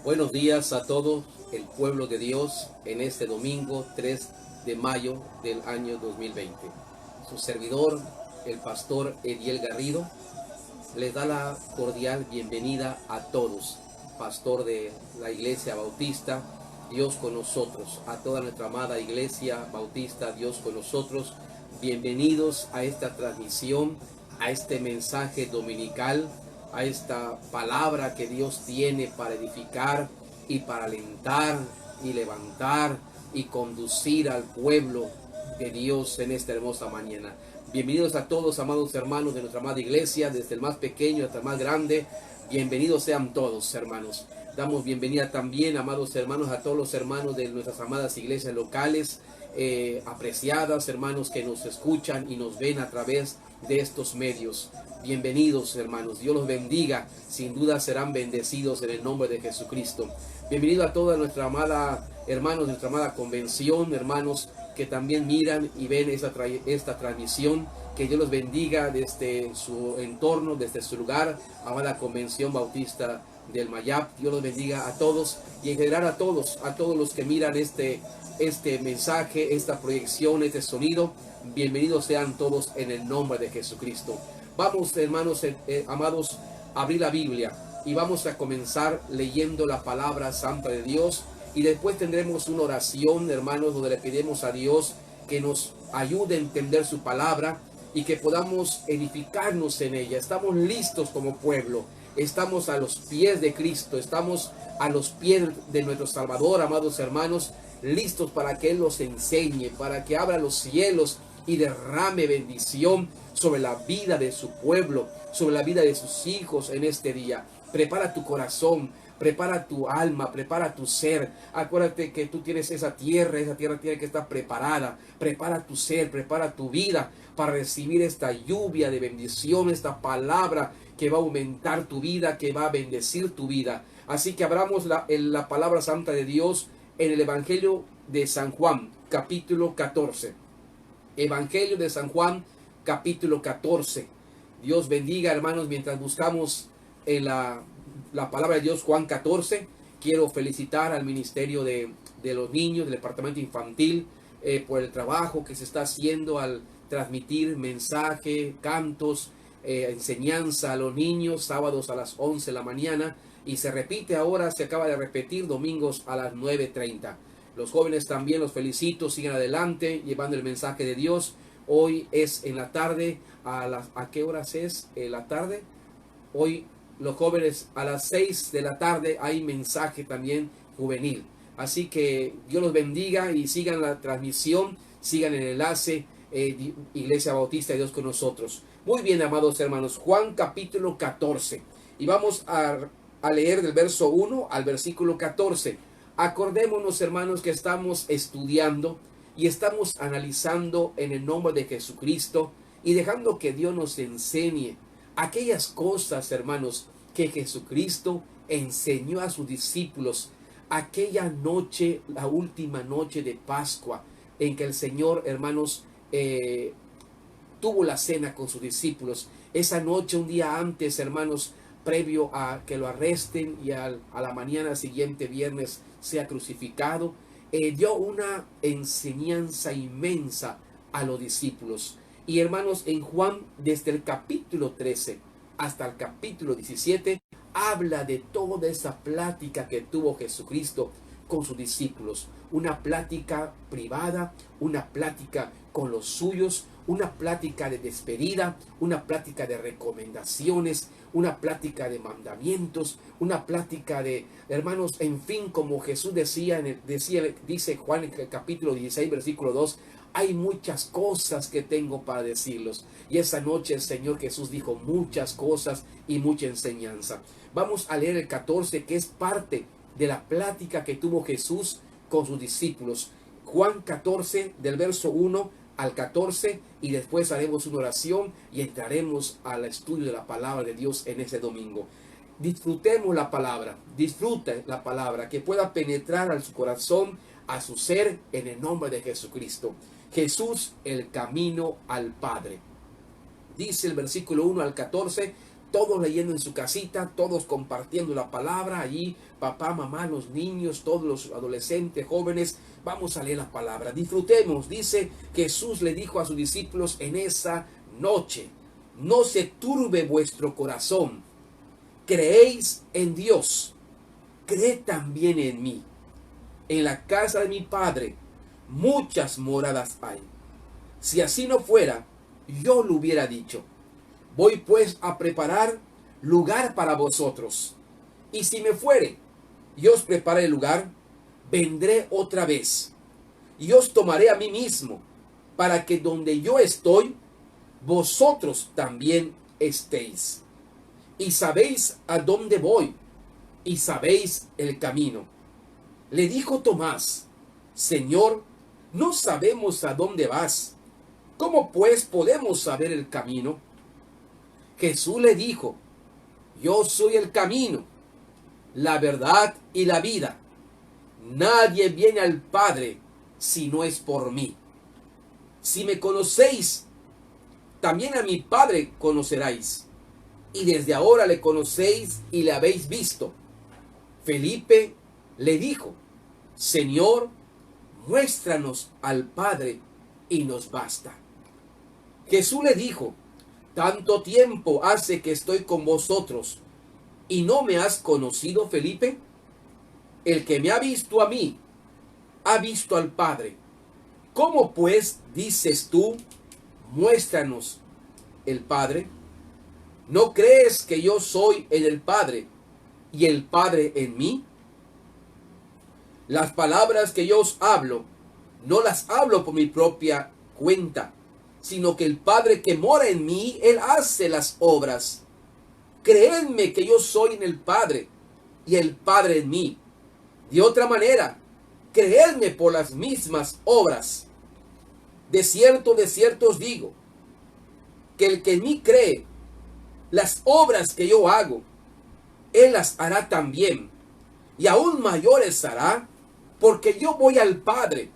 Buenos días a todo el pueblo de Dios en este domingo 3 de mayo del año 2020. Su servidor, el pastor Ediel Garrido, les da la cordial bienvenida a todos. Pastor de la Iglesia Bautista, Dios con nosotros. A toda nuestra amada Iglesia Bautista, Dios con nosotros. Bienvenidos a esta transmisión, a este mensaje dominical, a esta palabra que Dios tiene para edificar y para alentar y levantar y conducir al pueblo de Dios en esta hermosa mañana. Bienvenidos a todos, amados hermanos de nuestra amada iglesia, desde el más pequeño hasta el más grande. Bienvenidos sean todos, hermanos. Damos bienvenida también, amados hermanos, a todos los hermanos de nuestras amadas iglesias locales, apreciadas, hermanos que nos escuchan y nos ven a través de estos medios. Bienvenidos, hermanos. Dios los bendiga. Sin duda serán bendecidos en el nombre de Jesucristo. Bienvenido a toda nuestra amada hermanos, nuestra amada convención, hermanos que también miran y ven esta transmisión. Que Dios los bendiga desde su entorno, desde su lugar, amada Convención Bautista del Mayab. Dios los bendiga a todos y en general a todos los que miran este mensaje, esta proyección, este sonido. Bienvenidos sean todos en el nombre de Jesucristo. Vamos, hermanos amados, a abrir la Biblia y vamos a comenzar leyendo la palabra santa de Dios. Y después tendremos una oración, hermanos, donde le pedimos a Dios que nos ayude a entender su palabra y que podamos edificarnos en ella. Estamos listos como pueblo. Estamos a los pies de Cristo. Estamos a los pies de nuestro Salvador, amados hermanos, listos para que Él los enseñe, para que abra los cielos y derrame bendición sobre la vida de su pueblo, sobre la vida de sus hijos en este día. Prepara tu corazón. Prepara tu alma, prepara tu ser. Acuérdate que tú tienes esa tierra tiene que estar preparada. Prepara tu ser, prepara tu vida para recibir esta lluvia de bendición, esta palabra que va a aumentar tu vida, que va a bendecir tu vida. Así que abramos la palabra santa de Dios en el Evangelio de San Juan, capítulo 14. Evangelio de San Juan, capítulo 14. Dios bendiga, hermanos, mientras buscamos en la palabra de Dios, Juan 14. Quiero felicitar al ministerio de los niños, del departamento infantil, por el trabajo que se está haciendo al transmitir mensaje, cantos, enseñanza a los niños, sábados a las 11 de la mañana, y se repite ahora, se acaba de repetir domingos a las 9:30. Los jóvenes también los felicito, sigan adelante llevando el mensaje de Dios. Hoy es en la tarde, ¿a qué horas es la tarde? Hoy los jóvenes a las 6 de la tarde hay mensaje también juvenil. Así que Dios los bendiga y sigan la transmisión, sigan el enlace, Iglesia Bautista de Dios con nosotros. Muy bien, amados hermanos, Juan capítulo 14. Y vamos a leer del verso 1 al versículo 14. Acordémonos, hermanos, que estamos estudiando y estamos analizando en el nombre de Jesucristo y dejando que Dios nos enseñe aquellas cosas, hermanos, que Jesucristo enseñó a sus discípulos aquella noche, la última noche de Pascua, en que el Señor, hermanos, tuvo la cena con sus discípulos. Esa noche, un día antes, hermanos, previo a que lo arresten y a la mañana siguiente, viernes, sea crucificado, dio una enseñanza inmensa a los discípulos. Y hermanos, en Juan, desde el capítulo 13 hasta el capítulo 17, habla de toda esa plática que tuvo Jesucristo con sus discípulos. Una plática privada, una plática con los suyos, una plática de despedida, una plática de recomendaciones, una plática de mandamientos, una plática de, hermanos, en fin, como Jesús dice Juan en el capítulo 16, versículo 2, hay muchas cosas que tengo para decirlos. Y esa noche el Señor Jesús dijo muchas cosas y mucha enseñanza. Vamos a leer el 14, que es parte de la plática que tuvo Jesús con sus discípulos. Juan 14, del verso 1 al 14, y después haremos una oración y entraremos al estudio de la palabra de Dios en ese domingo. Disfrutemos la palabra, disfrute la palabra, que pueda penetrar a su corazón, a su ser, en el nombre de Jesucristo. Jesús, el camino al Padre. Dice el versículo 1 al 14, todos leyendo en su casita, todos compartiendo la palabra allí, papá, mamá, los niños, todos los adolescentes, jóvenes, vamos a leer la palabra, disfrutemos. Dice que Jesús le dijo a sus discípulos en esa noche: no se turbe vuestro corazón, creéis en Dios, creed también en mí. En la casa de mi Padre muchas moradas hay. Si así no fuera, yo lo hubiera dicho. Voy pues a preparar lugar para vosotros. Y si me fuere y os prepare el lugar, vendré otra vez y os tomaré a mí mismo, para que donde yo estoy, vosotros también estéis. Y sabéis a dónde voy, y sabéis el camino. Le dijo Tomás: Señor, no sabemos a dónde vas. ¿Cómo pues podemos saber el camino? Jesús le dijo: yo soy el camino, la verdad y la vida. Nadie viene al Padre si no es por mí. Si me conocéis, también a mi Padre conoceráis. Y desde ahora le conocéis y le habéis visto. Felipe le dijo: Señor, muéstranos al Padre y nos basta. Jesús le dijo: ¿tanto tiempo hace que estoy con vosotros y no me has conocido, Felipe? El que me ha visto a mí, ha visto al Padre. ¿Cómo pues dices tú, muéstranos el Padre? ¿No crees que yo soy en el Padre y el Padre en mí? Las palabras que yo os hablo, no las hablo por mi propia cuenta, sino que el Padre que mora en mí, Él hace las obras. Creedme que yo soy en el Padre y el Padre en mí. De otra manera, creedme por las mismas obras. De cierto os digo, que el que en mí cree, las obras que yo hago, Él las hará también, y aún mayores hará, porque yo voy al Padre,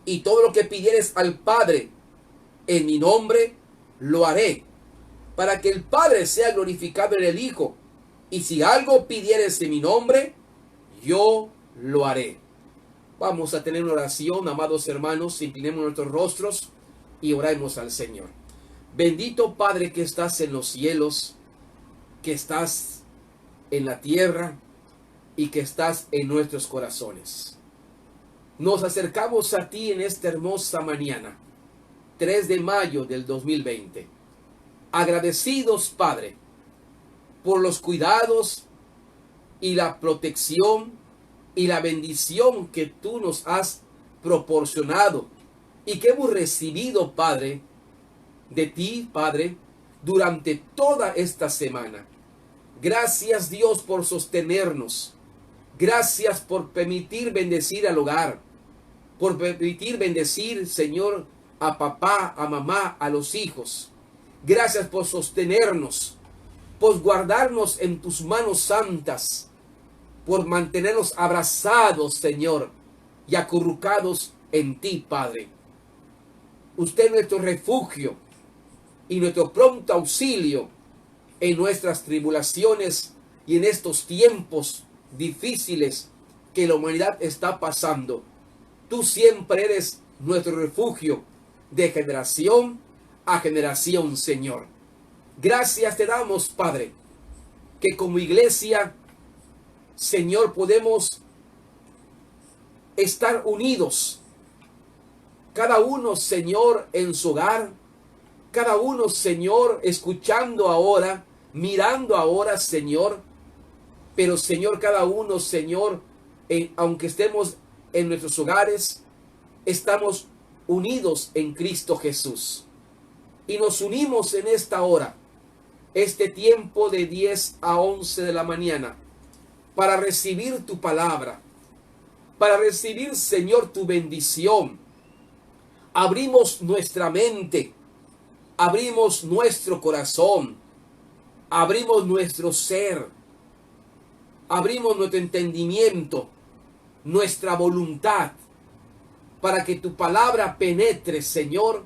y todo lo que pidieres al Padre en mi nombre, lo haré, para que el Padre sea glorificado en el Hijo. Y si algo pidieres en mi nombre, yo lo haré. Vamos a tener una oración, amados hermanos, inclinemos nuestros rostros y oremos al Señor. Bendito Padre que estás en los cielos, que estás en la tierra y que estás en nuestros corazones. Nos acercamos a ti en esta hermosa mañana, 3 de mayo del 2020. Agradecidos, Padre, por los cuidados y la protección y la bendición que tú nos has proporcionado y que hemos recibido, Padre, de ti, Padre, durante toda esta semana. Gracias, Dios, por sostenernos. Gracias por permitir bendecir al hogar, por permitir bendecir, Señor, a papá, a mamá, a los hijos. Gracias por sostenernos, por guardarnos en tus manos santas, por mantenernos abrazados, Señor, y acurrucados en ti, Padre. Usted es nuestro refugio y nuestro pronto auxilio en nuestras tribulaciones y en estos tiempos difíciles que la humanidad está pasando. Tú siempre eres nuestro refugio de generación a generación, Señor. Gracias te damos, Padre, que como iglesia, Señor, podemos estar unidos. Cada uno, Señor, en su hogar. Cada uno, Señor, escuchando ahora, mirando ahora, Señor. Pero, Señor, cada uno, Señor, aunque estemos en nuestros hogares, estamos unidos en Cristo Jesús. Y nos unimos en esta hora, este tiempo de 10 a 11 de la mañana, para recibir tu palabra, para recibir, Señor, tu bendición. Abrimos nuestra mente, abrimos nuestro corazón, abrimos nuestro ser, abrimos nuestro entendimiento, nuestra voluntad, para que tu palabra penetre, Señor,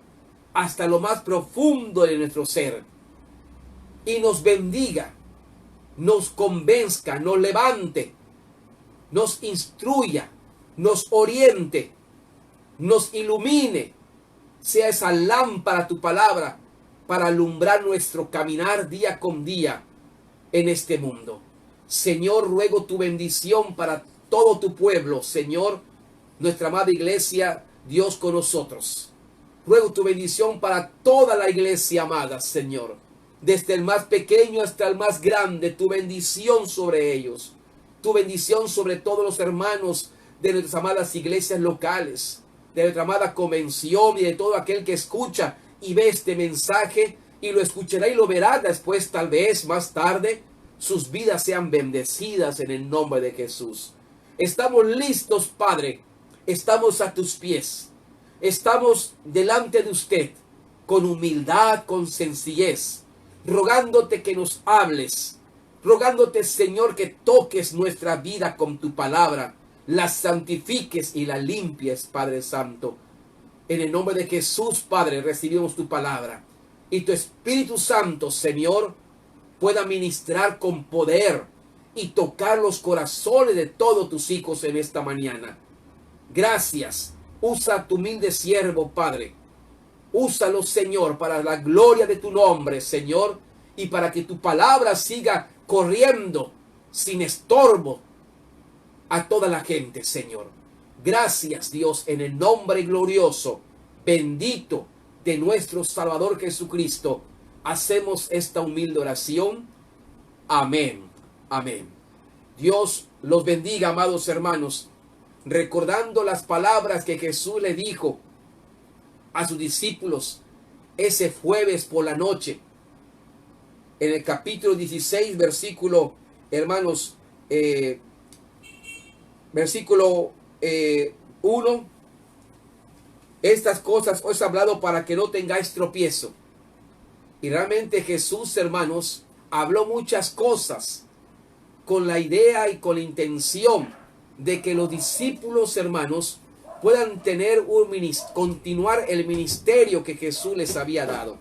hasta lo más profundo de nuestro ser. y nos bendiga, nos convenzca, nos levante, nos instruya, nos oriente, nos ilumine, sea esa lámpara tu palabra para alumbrar nuestro caminar día con día en este mundo. Señor, ruego tu bendición para todo tu pueblo, Señor, nuestra amada iglesia, Dios con nosotros. Ruego tu bendición para toda la iglesia amada, Señor, desde el más pequeño hasta el más grande, tu bendición sobre ellos, tu bendición sobre todos los hermanos de nuestras amadas iglesias locales, de nuestra amada convención y de todo aquel que escucha y ve este mensaje y lo escuchará y lo verá después, tal vez más tarde, sus vidas sean bendecidas en el nombre de Jesús. Estamos listos, Padre, estamos a tus pies, estamos delante de usted con humildad, con sencillez, rogándote que nos hables, rogándote, Señor, que toques nuestra vida con tu palabra, la santifiques y la limpies, Padre Santo. En el nombre de Jesús, Padre, recibimos tu palabra. Y tu Espíritu Santo, Señor, pueda ministrar con poder y tocar los corazones de todos tus hijos en esta mañana. Gracias. Usa a tu humilde siervo, Padre. Úsalo, Señor, para la gloria de tu nombre, Señor, y para que tu palabra siga corriendo sin estorbo a toda la gente, Señor. Gracias, Dios, en el nombre glorioso, bendito de nuestro Salvador Jesucristo, hacemos esta humilde oración. Amén. Amén. Dios los bendiga, amados hermanos, recordando las palabras que Jesús le dijo a sus discípulos ese jueves por la noche. En el capítulo 16, versículo, hermanos, versículo 1. Estas cosas os he hablado para que no tengáis tropiezo. Y realmente Jesús, hermanos, habló muchas cosas con la idea y con la intención de que los discípulos, hermanos, puedan tener continuar el ministerio que Jesús les había dado,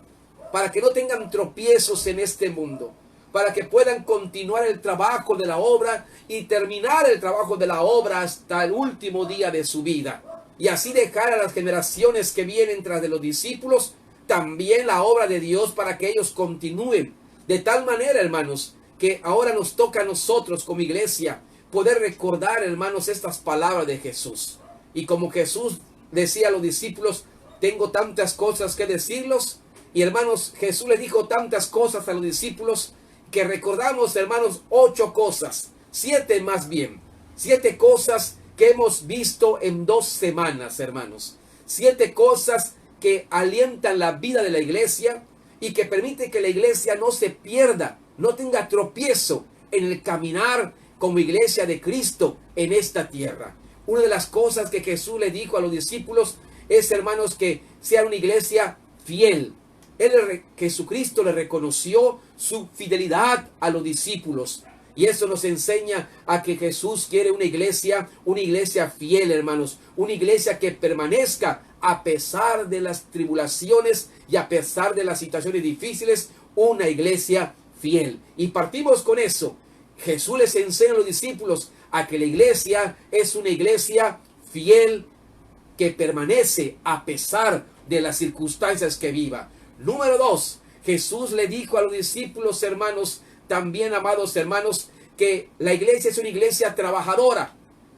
para que no tengan tropiezos en este mundo, para que puedan continuar el trabajo de la obra y terminar el trabajo de la obra hasta el último día de su vida, y así dejar a las generaciones que vienen tras de los discípulos también la obra de Dios para que ellos continúen. De tal manera, hermanos, que ahora nos toca a nosotros como iglesia poder recordar, hermanos, estas palabras de Jesús. Y como Jesús decía a los discípulos, tengo tantas cosas que decirlos. Y hermanos, Jesús le dijo tantas cosas a los discípulos que recordamos, hermanos, 8 cosas, 7 más bien. 7 cosas que hemos visto en 2 semanas, hermanos. 7 cosas que alientan la vida de la iglesia y que permite que la iglesia no se pierda, no tenga tropiezo en el caminar como iglesia de Cristo en esta tierra. Una de las cosas que Jesús le dijo a los discípulos es, hermanos, que sea una iglesia fiel. Jesucristo le reconoció su fidelidad a los discípulos. Y eso nos enseña a que Jesús quiere una iglesia fiel, hermanos. Una iglesia que permanezca a pesar de las tribulaciones y a pesar de las situaciones difíciles. Una iglesia fiel. Y partimos con eso. Jesús les enseña a los discípulos a que la iglesia es una iglesia fiel que permanece a pesar de las circunstancias que viva. Número 2, Jesús le dijo a los discípulos, hermanos, también amados hermanos, que la iglesia es una iglesia trabajadora,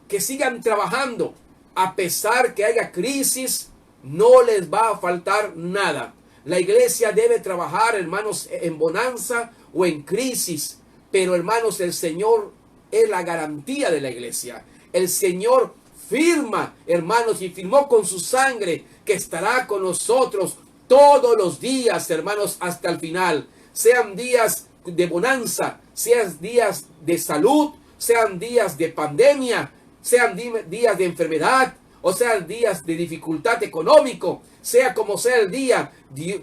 que sigan trabajando, a pesar que haya crisis, no les va a faltar nada. La iglesia debe trabajar, hermanos, en bonanza o en crisis, pero hermanos, el Señor es la garantía de la iglesia. El Señor firma, hermanos, y firmó con su sangre que estará con nosotros todos los días, hermanos, hasta el final. Sean días de bonanza, sean días de salud, sean días de pandemia, sean días de enfermedad, o sean días de dificultad económico, sea como sea el día,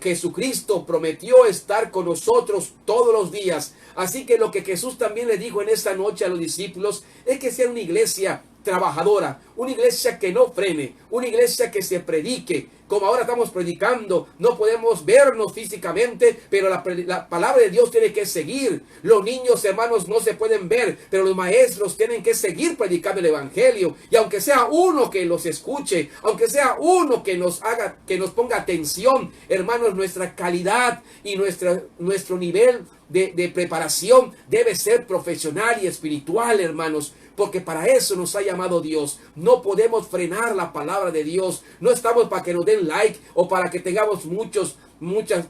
Jesucristo prometió estar con nosotros todos los días. Así que lo que Jesús también le dijo en esta noche a los discípulos es que sea una iglesia trabajadora, una iglesia que no frene, una iglesia que se predique como ahora estamos predicando, no podemos vernos físicamente, pero la palabra de Dios tiene que seguir. Los niños, hermanos, no se pueden ver, pero los maestros tienen que seguir predicando el evangelio. Y aunque sea uno que los escuche, aunque sea uno que nos haga, que nos ponga atención, hermanos, nuestra calidad y nuestro nivel de preparación debe ser profesional y espiritual, hermanos, porque para eso nos ha llamado Dios. No podemos frenar la palabra de Dios. No estamos para que nos den like o para que tengamos muchos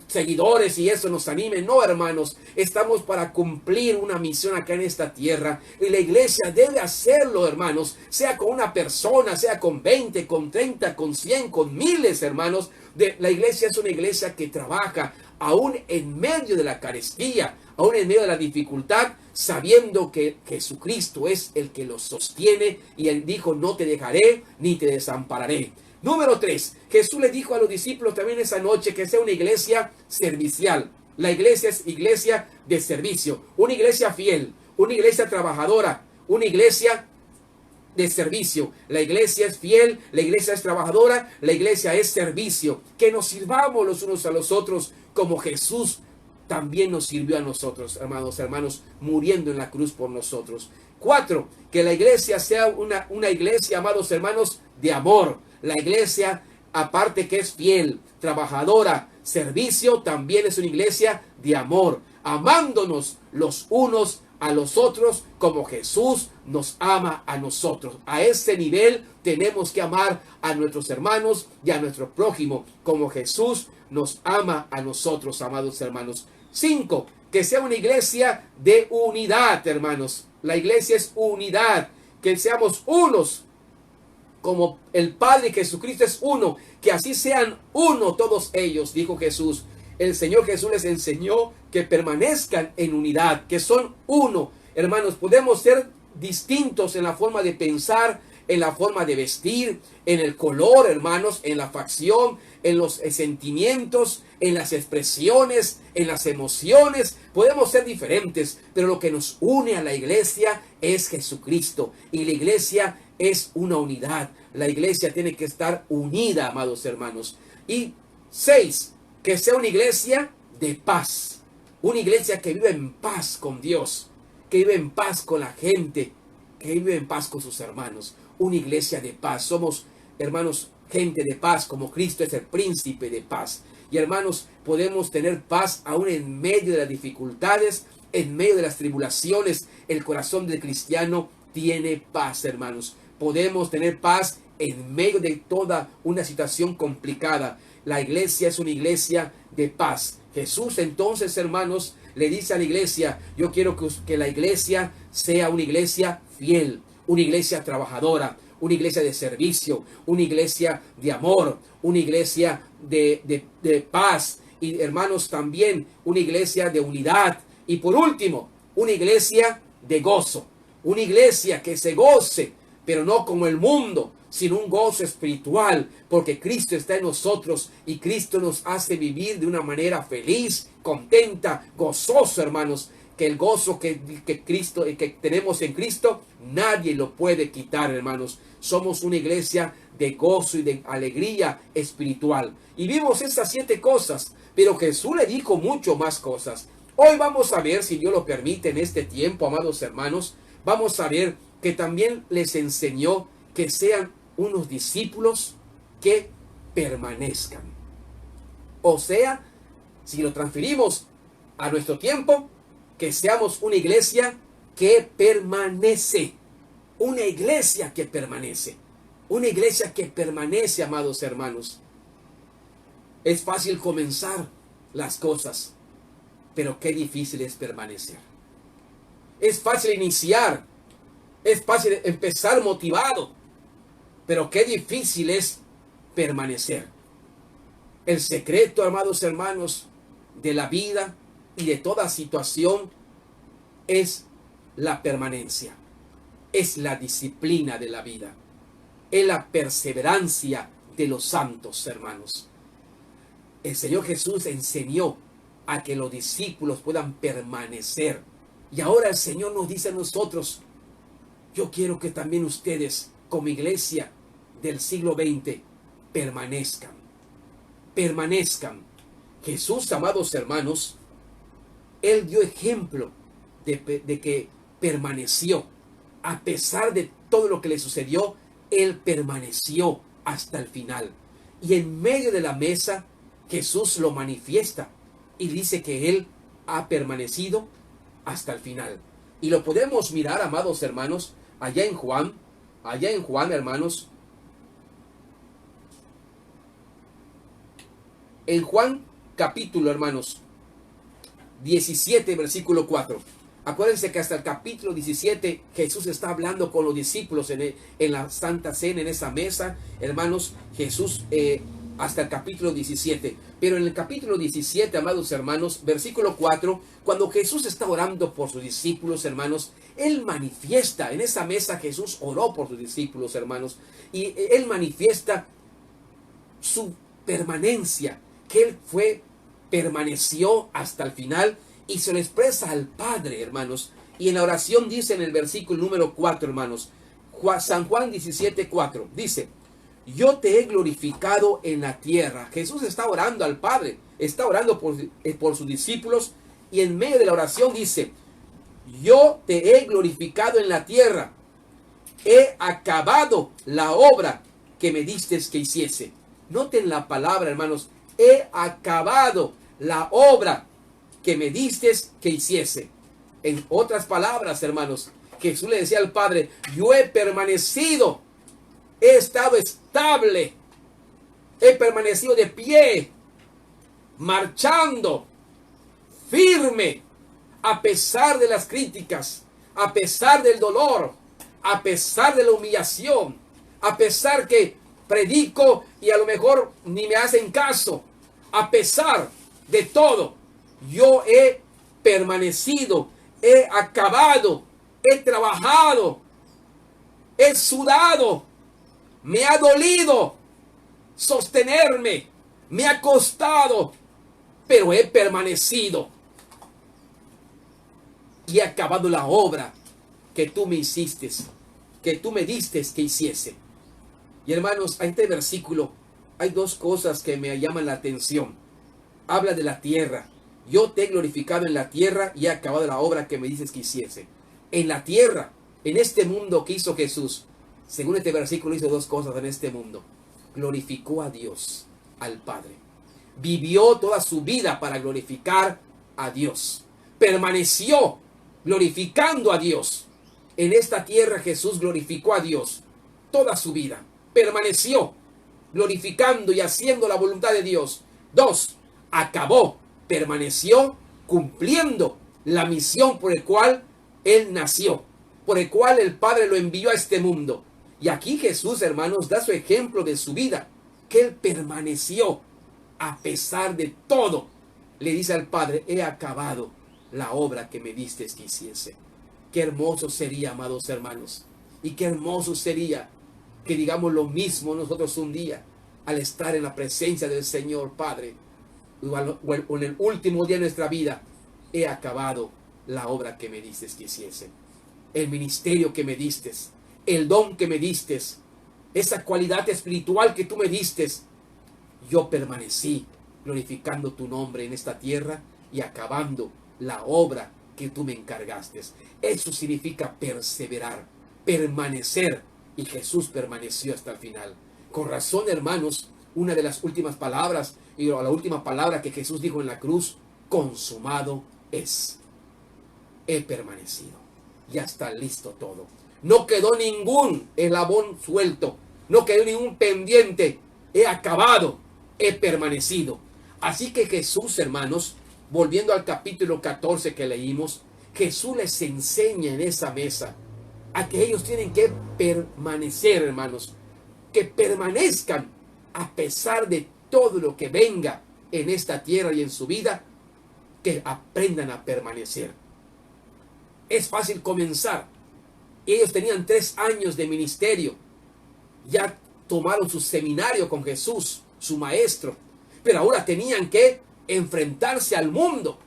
seguidores y eso nos anime. No, hermanos, estamos para cumplir una misión acá en esta tierra, y la iglesia debe hacerlo, hermanos, sea con una persona, sea con 20, con 30, con 100, con miles, hermanos. La iglesia es una iglesia que trabaja aún en medio de la carestía, aún en medio de la dificultad, sabiendo que Jesucristo es el que los sostiene, y él dijo: no te dejaré ni te desampararé. Número 3, Jesús le dijo a los discípulos también esa noche que sea una iglesia servicial. La iglesia es iglesia de servicio, una iglesia fiel, una iglesia trabajadora, una iglesia de servicio. La iglesia es fiel, la iglesia es trabajadora, la iglesia es servicio. Que nos sirvamos los unos a los otros como Jesús también nos sirvió a nosotros, hermanos, muriendo en la cruz por nosotros. 4, que la iglesia sea una iglesia, amados hermanos, de amor. La iglesia, aparte que es fiel, trabajadora, servicio, también es una iglesia de amor, amándonos los unos a los otros como Jesús nos ama a nosotros. A ese nivel tenemos que amar a nuestros hermanos y a nuestro prójimo como Jesús nos ama a nosotros, amados hermanos. 5, que sea una iglesia de unidad, hermanos. La iglesia es unidad, que seamos unos como el Padre Jesucristo es uno, que así sean uno todos ellos, dijo Jesús. El Señor Jesús les enseñó que permanezcan en unidad, que son uno. Hermanos, podemos ser distintos en la forma de pensar, en la forma de vestir, en el color, hermanos, en la facción, en los sentimientos, en las expresiones, en las emociones. Podemos ser diferentes, pero lo que nos une a la iglesia es Jesucristo. Y la iglesia es una unidad. La iglesia tiene que estar unida, amados hermanos. Y 6, que sea una iglesia de paz. Una iglesia que vive en paz con Dios, que vive en paz con la gente, que vive en paz con sus hermanos. Una iglesia de paz. Somos, hermanos, gente de paz, como Cristo es el príncipe de paz. Y hermanos, podemos tener paz aún en medio de las dificultades, en medio de las tribulaciones. El corazón del cristiano tiene paz, hermanos. Podemos tener paz en medio de toda una situación complicada. La iglesia es una iglesia de paz. Jesús entonces, hermanos, le dice a la iglesia: yo quiero que la iglesia sea una iglesia fiel, una iglesia trabajadora, una iglesia de servicio, una iglesia de amor, una iglesia de paz. Y hermanos, también una iglesia de unidad. Y por último, una iglesia de gozo. Una iglesia que se goce, pero no como el mundo, sino un gozo espiritual, porque Cristo está en nosotros y Cristo nos hace vivir de una manera feliz, contenta, gozoso, hermanos. Que el gozo que tenemos en Cristo, nadie lo puede quitar, hermanos. Somos una iglesia de gozo y de alegría espiritual. Y vimos estas 7 cosas, pero Jesús le dijo mucho más cosas. Hoy vamos a ver, si Dios lo permite, en este tiempo, amados hermanos, vamos a ver que también les enseñó que sean unos discípulos que permanezcan. O sea, si lo transferimos a nuestro tiempo, que seamos una iglesia que permanece. Una iglesia que permanece. Una iglesia que permanece, amados hermanos. Es fácil comenzar las cosas, pero qué difícil es permanecer. Es fácil iniciar, es fácil empezar motivado, pero qué difícil es permanecer. El secreto, amados hermanos, de la vida y de toda situación es la permanencia, es la disciplina de la vida, es la perseverancia de los santos, hermanos. El Señor Jesús enseñó a que los discípulos puedan permanecer. Y ahora el Señor nos dice a nosotros: yo quiero que también ustedes, como iglesia del siglo XX, permanezcan. permanezcan. Jesús, amados hermanos, Él dio ejemplo de que permaneció. A pesar de todo lo que le sucedió, Él permaneció hasta el final. Y en medio de la mesa, Jesús lo manifiesta y dice que Él ha permanecido hasta el final. Y lo podemos mirar, amados hermanos, allá en Juan, hermanos, en Juan capítulo, hermanos, 17, versículo 4. Acuérdense que hasta el capítulo 17 Jesús está hablando con los discípulos en la Santa Cena, en esa mesa, hermanos, Jesús hasta el capítulo 17. Pero en el capítulo 17, amados hermanos, versículo 4, cuando Jesús está orando por sus discípulos, hermanos, Él manifiesta, en esa mesa Jesús oró por sus discípulos, hermanos, y Él manifiesta su permanencia, que Él permaneció hasta el final, y se lo expresa al Padre, hermanos. Y en la oración dice en el versículo número 4, hermanos, San Juan 17, 4, dice: yo te he glorificado en la tierra. Jesús está orando al Padre, está orando por sus discípulos, y en medio de la oración dice: yo te he glorificado en la tierra, he acabado la obra que me diste que hiciese. Noten la palabra, hermanos, he acabado la obra que me diste que hiciese. En otras palabras, hermanos, Jesús le decía al Padre: yo he permanecido, he estado estable, he permanecido de pie, marchando, firme, a pesar de las críticas, a pesar del dolor, a pesar de la humillación, a pesar que predico y a lo mejor ni me hacen caso, a pesar de todo, yo he permanecido, he acabado, he trabajado, he sudado, me ha dolido sostenerme, me ha costado, pero he permanecido y he acabado la obra que tú me hiciste, que tú me diste que hiciese. Y hermanos, en este versículo hay dos cosas que me llaman la atención. Habla de la tierra. Yo te he glorificado en la tierra y he acabado la obra que me dices que hiciese. En la tierra, en este mundo que hizo Jesús, según este versículo, hizo dos cosas en este mundo. Glorificó a Dios, al Padre. Vivió toda su vida para glorificar a Dios. Permaneció glorificando a Dios. En esta tierra Jesús glorificó a Dios toda su vida. Permaneció glorificando y haciendo la voluntad de Dios. 2. Acabó. Permaneció cumpliendo la misión por el cual Él nació, por el cual el Padre lo envió a este mundo. Y aquí Jesús, hermanos, da su ejemplo de su vida, que Él permaneció a pesar de todo. Le dice al Padre: he acabado la obra que me diste que hiciese. Qué hermoso sería, amados hermanos, y qué hermoso sería que digamos lo mismo nosotros un día, al estar en la presencia del Señor. Padre, o en el último día de nuestra vida, he acabado la obra que me diste que hiciese. El ministerio que me diste, el don que me diste, esa cualidad espiritual que tú me diste, yo permanecí glorificando tu nombre en esta tierra y acabando la obra que tú me encargaste. Eso significa perseverar, permanecer, y Jesús permaneció hasta el final. Con razón, hermanos, una de las últimas palabras, y la última palabra que Jesús dijo en la cruz: consumado es. He permanecido. Ya está listo todo. No quedó ningún eslabón suelto. No quedó ningún pendiente. He acabado. He permanecido. Así que Jesús, hermanos, volviendo al capítulo 14 que leímos, Jesús les enseña en esa mesa a que ellos tienen que permanecer, hermanos. Que permanezcan a pesar de todo lo que venga en esta tierra y en su vida. Que aprendan a permanecer. Es fácil comenzar. Ellos tenían 3 años de ministerio. Ya tomaron su seminario con Jesús, su maestro. Pero ahora tenían que enfrentarse al mundo,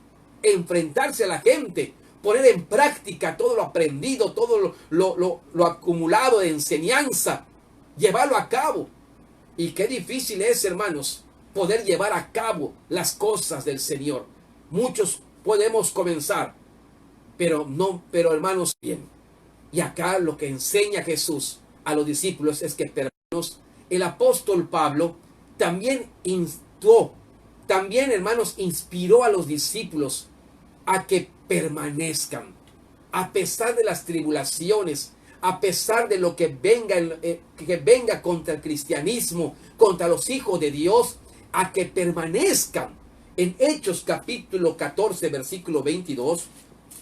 enfrentarse a la gente, poner en práctica todo lo aprendido, todo lo acumulado de enseñanza, llevarlo a cabo. Y qué difícil es, hermanos, poder llevar a cabo las cosas del Señor. Muchos podemos comenzar, pero hermanos, bien. Y acá lo que enseña Jesús a los discípulos es que, hermanos, el apóstol Pablo también hermanos, inspiró a los discípulos a que permanezcan, a pesar de las tribulaciones, a pesar de lo que venga contra el cristianismo, contra los hijos de Dios, a que permanezcan. En Hechos capítulo 14, versículo 22,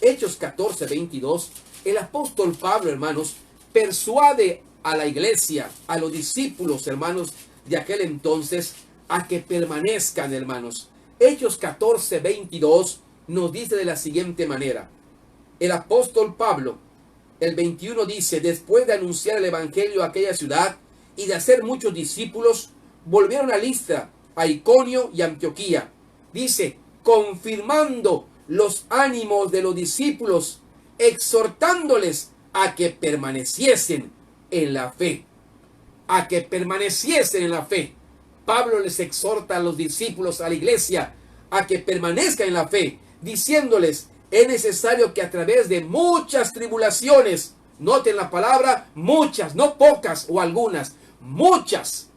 Hechos 14, 22, el apóstol Pablo, hermanos, persuade a la iglesia, a los discípulos, hermanos, de aquel entonces, a que permanezcan, hermanos. Hechos 14, 22 nos dice de la siguiente manera. El apóstol Pablo, el 21 dice: después de anunciar el evangelio a aquella ciudad y de hacer muchos discípulos, volvieron a Listra, a Iconio y Antioquía. Dice, confirmando los ánimos de los discípulos, exhortándoles a que permaneciesen en la fe. A que permaneciesen en la fe. Pablo les exhorta a los discípulos, a la iglesia, a que permanezcan en la fe, diciéndoles, es necesario que a través de muchas tribulaciones, noten la palabra muchas, no pocas o algunas, muchas,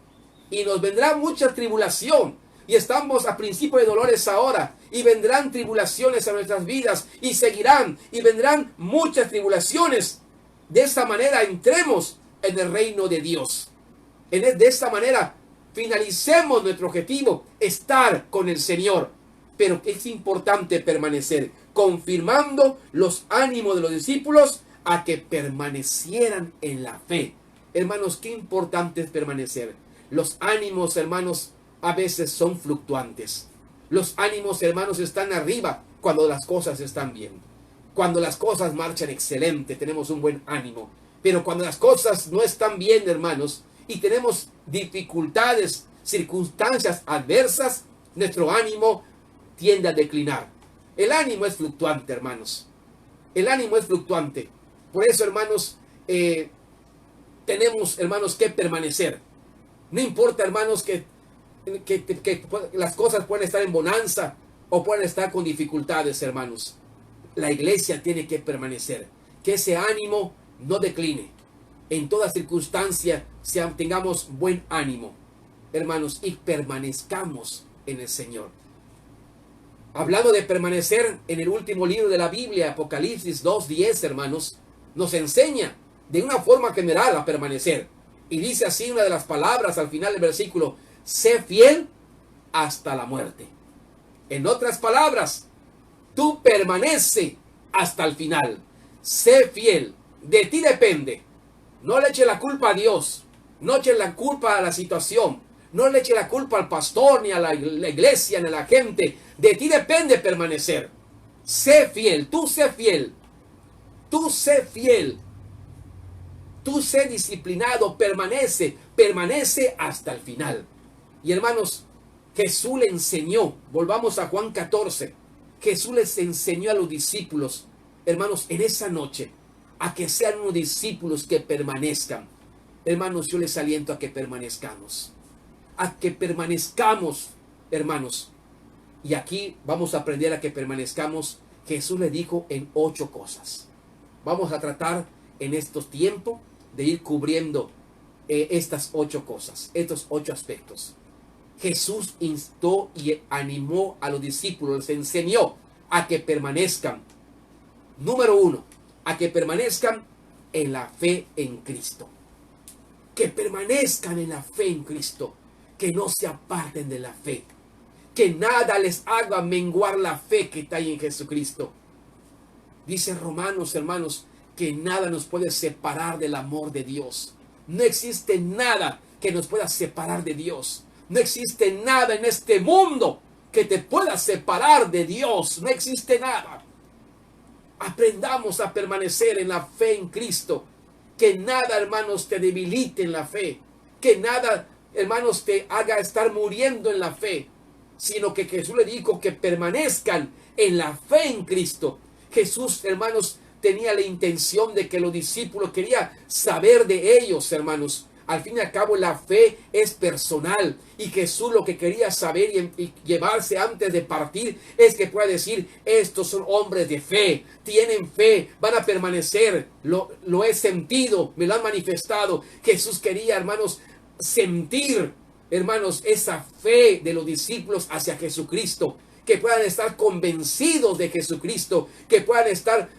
y nos vendrá mucha tribulación, y estamos a principio de dolores ahora, y vendrán tribulaciones a nuestras vidas, y seguirán, y vendrán muchas tribulaciones. De esta manera entremos en el reino de Dios. De esta manera finalicemos nuestro objetivo, estar con el Señor. Pero es importante permanecer, confirmando los ánimos de los discípulos a que permanecieran en la fe. Hermanos, qué importante es permanecer. Los ánimos, hermanos, a veces son fluctuantes. Los ánimos, hermanos, están arriba cuando las cosas están bien. Cuando las cosas marchan excelente, tenemos un buen ánimo. Pero cuando las cosas no están bien, hermanos, y tenemos dificultades, circunstancias adversas, nuestro ánimo tiende a declinar. El ánimo es fluctuante, hermanos. El ánimo es fluctuante. Por eso, hermanos, tenemos, hermanos, que permanecer. No importa, hermanos, que las cosas pueden estar en bonanza o pueden estar con dificultades, hermanos. La iglesia tiene que permanecer. Que ese ánimo no decline. En toda circunstancia tengamos buen ánimo, hermanos, y permanezcamos en el Señor. Hablando de permanecer, en el último libro de la Biblia, Apocalipsis 2:10, hermanos, nos enseña de una forma general a permanecer. Y dice así una de las palabras al final del versículo: sé fiel hasta la muerte. En otras palabras, tú permanece hasta el final. Sé fiel. De ti depende. No le eche la culpa a Dios. No eche la culpa a la situación. No le eche la culpa al pastor, ni a la iglesia, ni a la gente. De ti depende permanecer. Sé fiel. Tú sé fiel. Tú sé fiel. Tú sé disciplinado. Permanece. Permanece hasta el final. Y hermanos, Jesús le enseñó. Volvamos a Juan 14. Jesús les enseñó a los discípulos, hermanos, en esa noche, a que sean unos discípulos que permanezcan. Hermanos, yo les aliento a que permanezcamos. A que permanezcamos, hermanos. Y aquí vamos a aprender a que permanezcamos. Jesús le dijo en 8 cosas. Vamos a tratar en estos tiempos de ir cubriendo estas 8 cosas, estos 8 aspectos. Jesús instó y animó a los discípulos, les enseñó a que permanezcan. Número 1, a que permanezcan en la fe en Cristo. Que permanezcan en la fe en Cristo. Que no se aparten de la fe. Que nada les haga menguar la fe que está ahí en Jesucristo. Dice Romanos, hermanos, que nada nos puede separar del amor de Dios. No existe nada que nos pueda separar de Dios. No existe nada en este mundo que te pueda separar de Dios. No existe nada. Aprendamos a permanecer en la fe en Cristo. Que nada, hermanos, te debilite en la fe. Que nada, hermanos, te haga estar muriendo en la fe. Sino que Jesús le dijo que permanezcan en la fe en Cristo. Jesús, hermanos, tenía la intención de que los discípulos querían saber de ellos, hermanos. Al fin y al cabo la fe es personal y Jesús lo que quería saber y llevarse antes de partir es que pueda decir, estos son hombres de fe, tienen fe, van a permanecer, lo he sentido, me lo han manifestado. Jesús quería, hermanos, sentir, hermanos, esa fe de los discípulos hacia Jesucristo, que puedan estar convencidos de Jesucristo, que puedan estar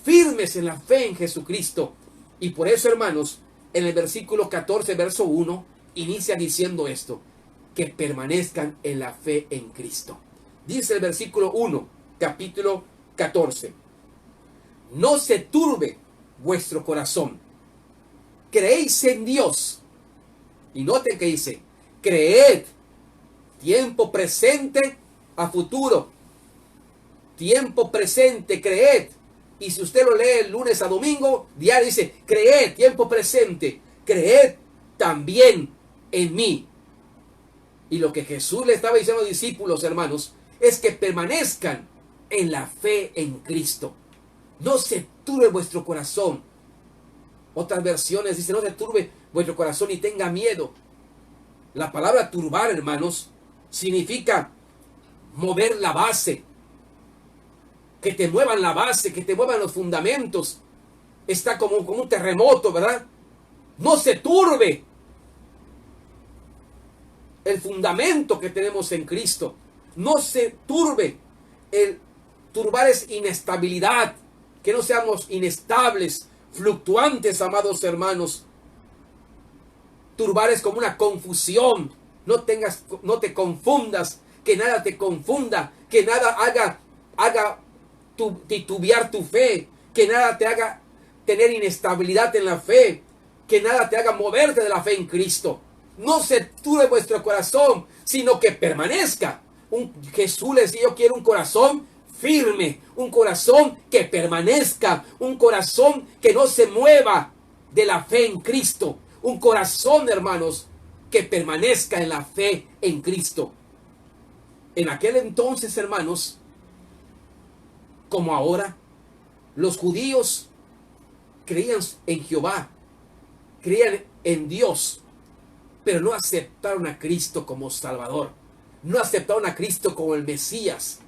firmes en la fe en Jesucristo. Y por eso, hermanos, en el versículo 14, verso 1, inicia diciendo esto, que permanezcan en la fe en Cristo. Dice el versículo 1, capítulo 14, no se turbe vuestro corazón, creéis en Dios. Y noten que dice, creed, tiempo presente a futuro, tiempo presente, creed. Y si usted lo lee el lunes a domingo, diario dice, creed, tiempo presente, creed también en mí. Y lo que Jesús le estaba diciendo a los discípulos, hermanos, es que permanezcan en la fe en Cristo. No se turbe vuestro corazón. Otras versiones dicen, no se turbe vuestro corazón y tenga miedo. La palabra turbar, hermanos, significa mover la base. Que te muevan la base, que te muevan los fundamentos. Está como un terremoto, ¿verdad? No se turbe el fundamento que tenemos en Cristo. No se turbe. El turbar es inestabilidad. Que no seamos inestables, fluctuantes, amados hermanos. Turbar es como una confusión. No te confundas. Que nada te confunda. Que nada haga titubear tu fe, que nada te haga tener inestabilidad en la fe, que nada te haga moverte de la fe en Cristo. No se turbe vuestro corazón, sino que permanezca. Jesús les dijo, yo quiero un corazón firme, un corazón que permanezca, un corazón que no se mueva de la fe en Cristo, un corazón, hermanos, que permanezca en la fe en Cristo. En aquel entonces, hermanos, como ahora, los judíos creían en Jehová, creían en Dios, pero no aceptaron a Cristo como Salvador, no aceptaron a Cristo como el Mesías,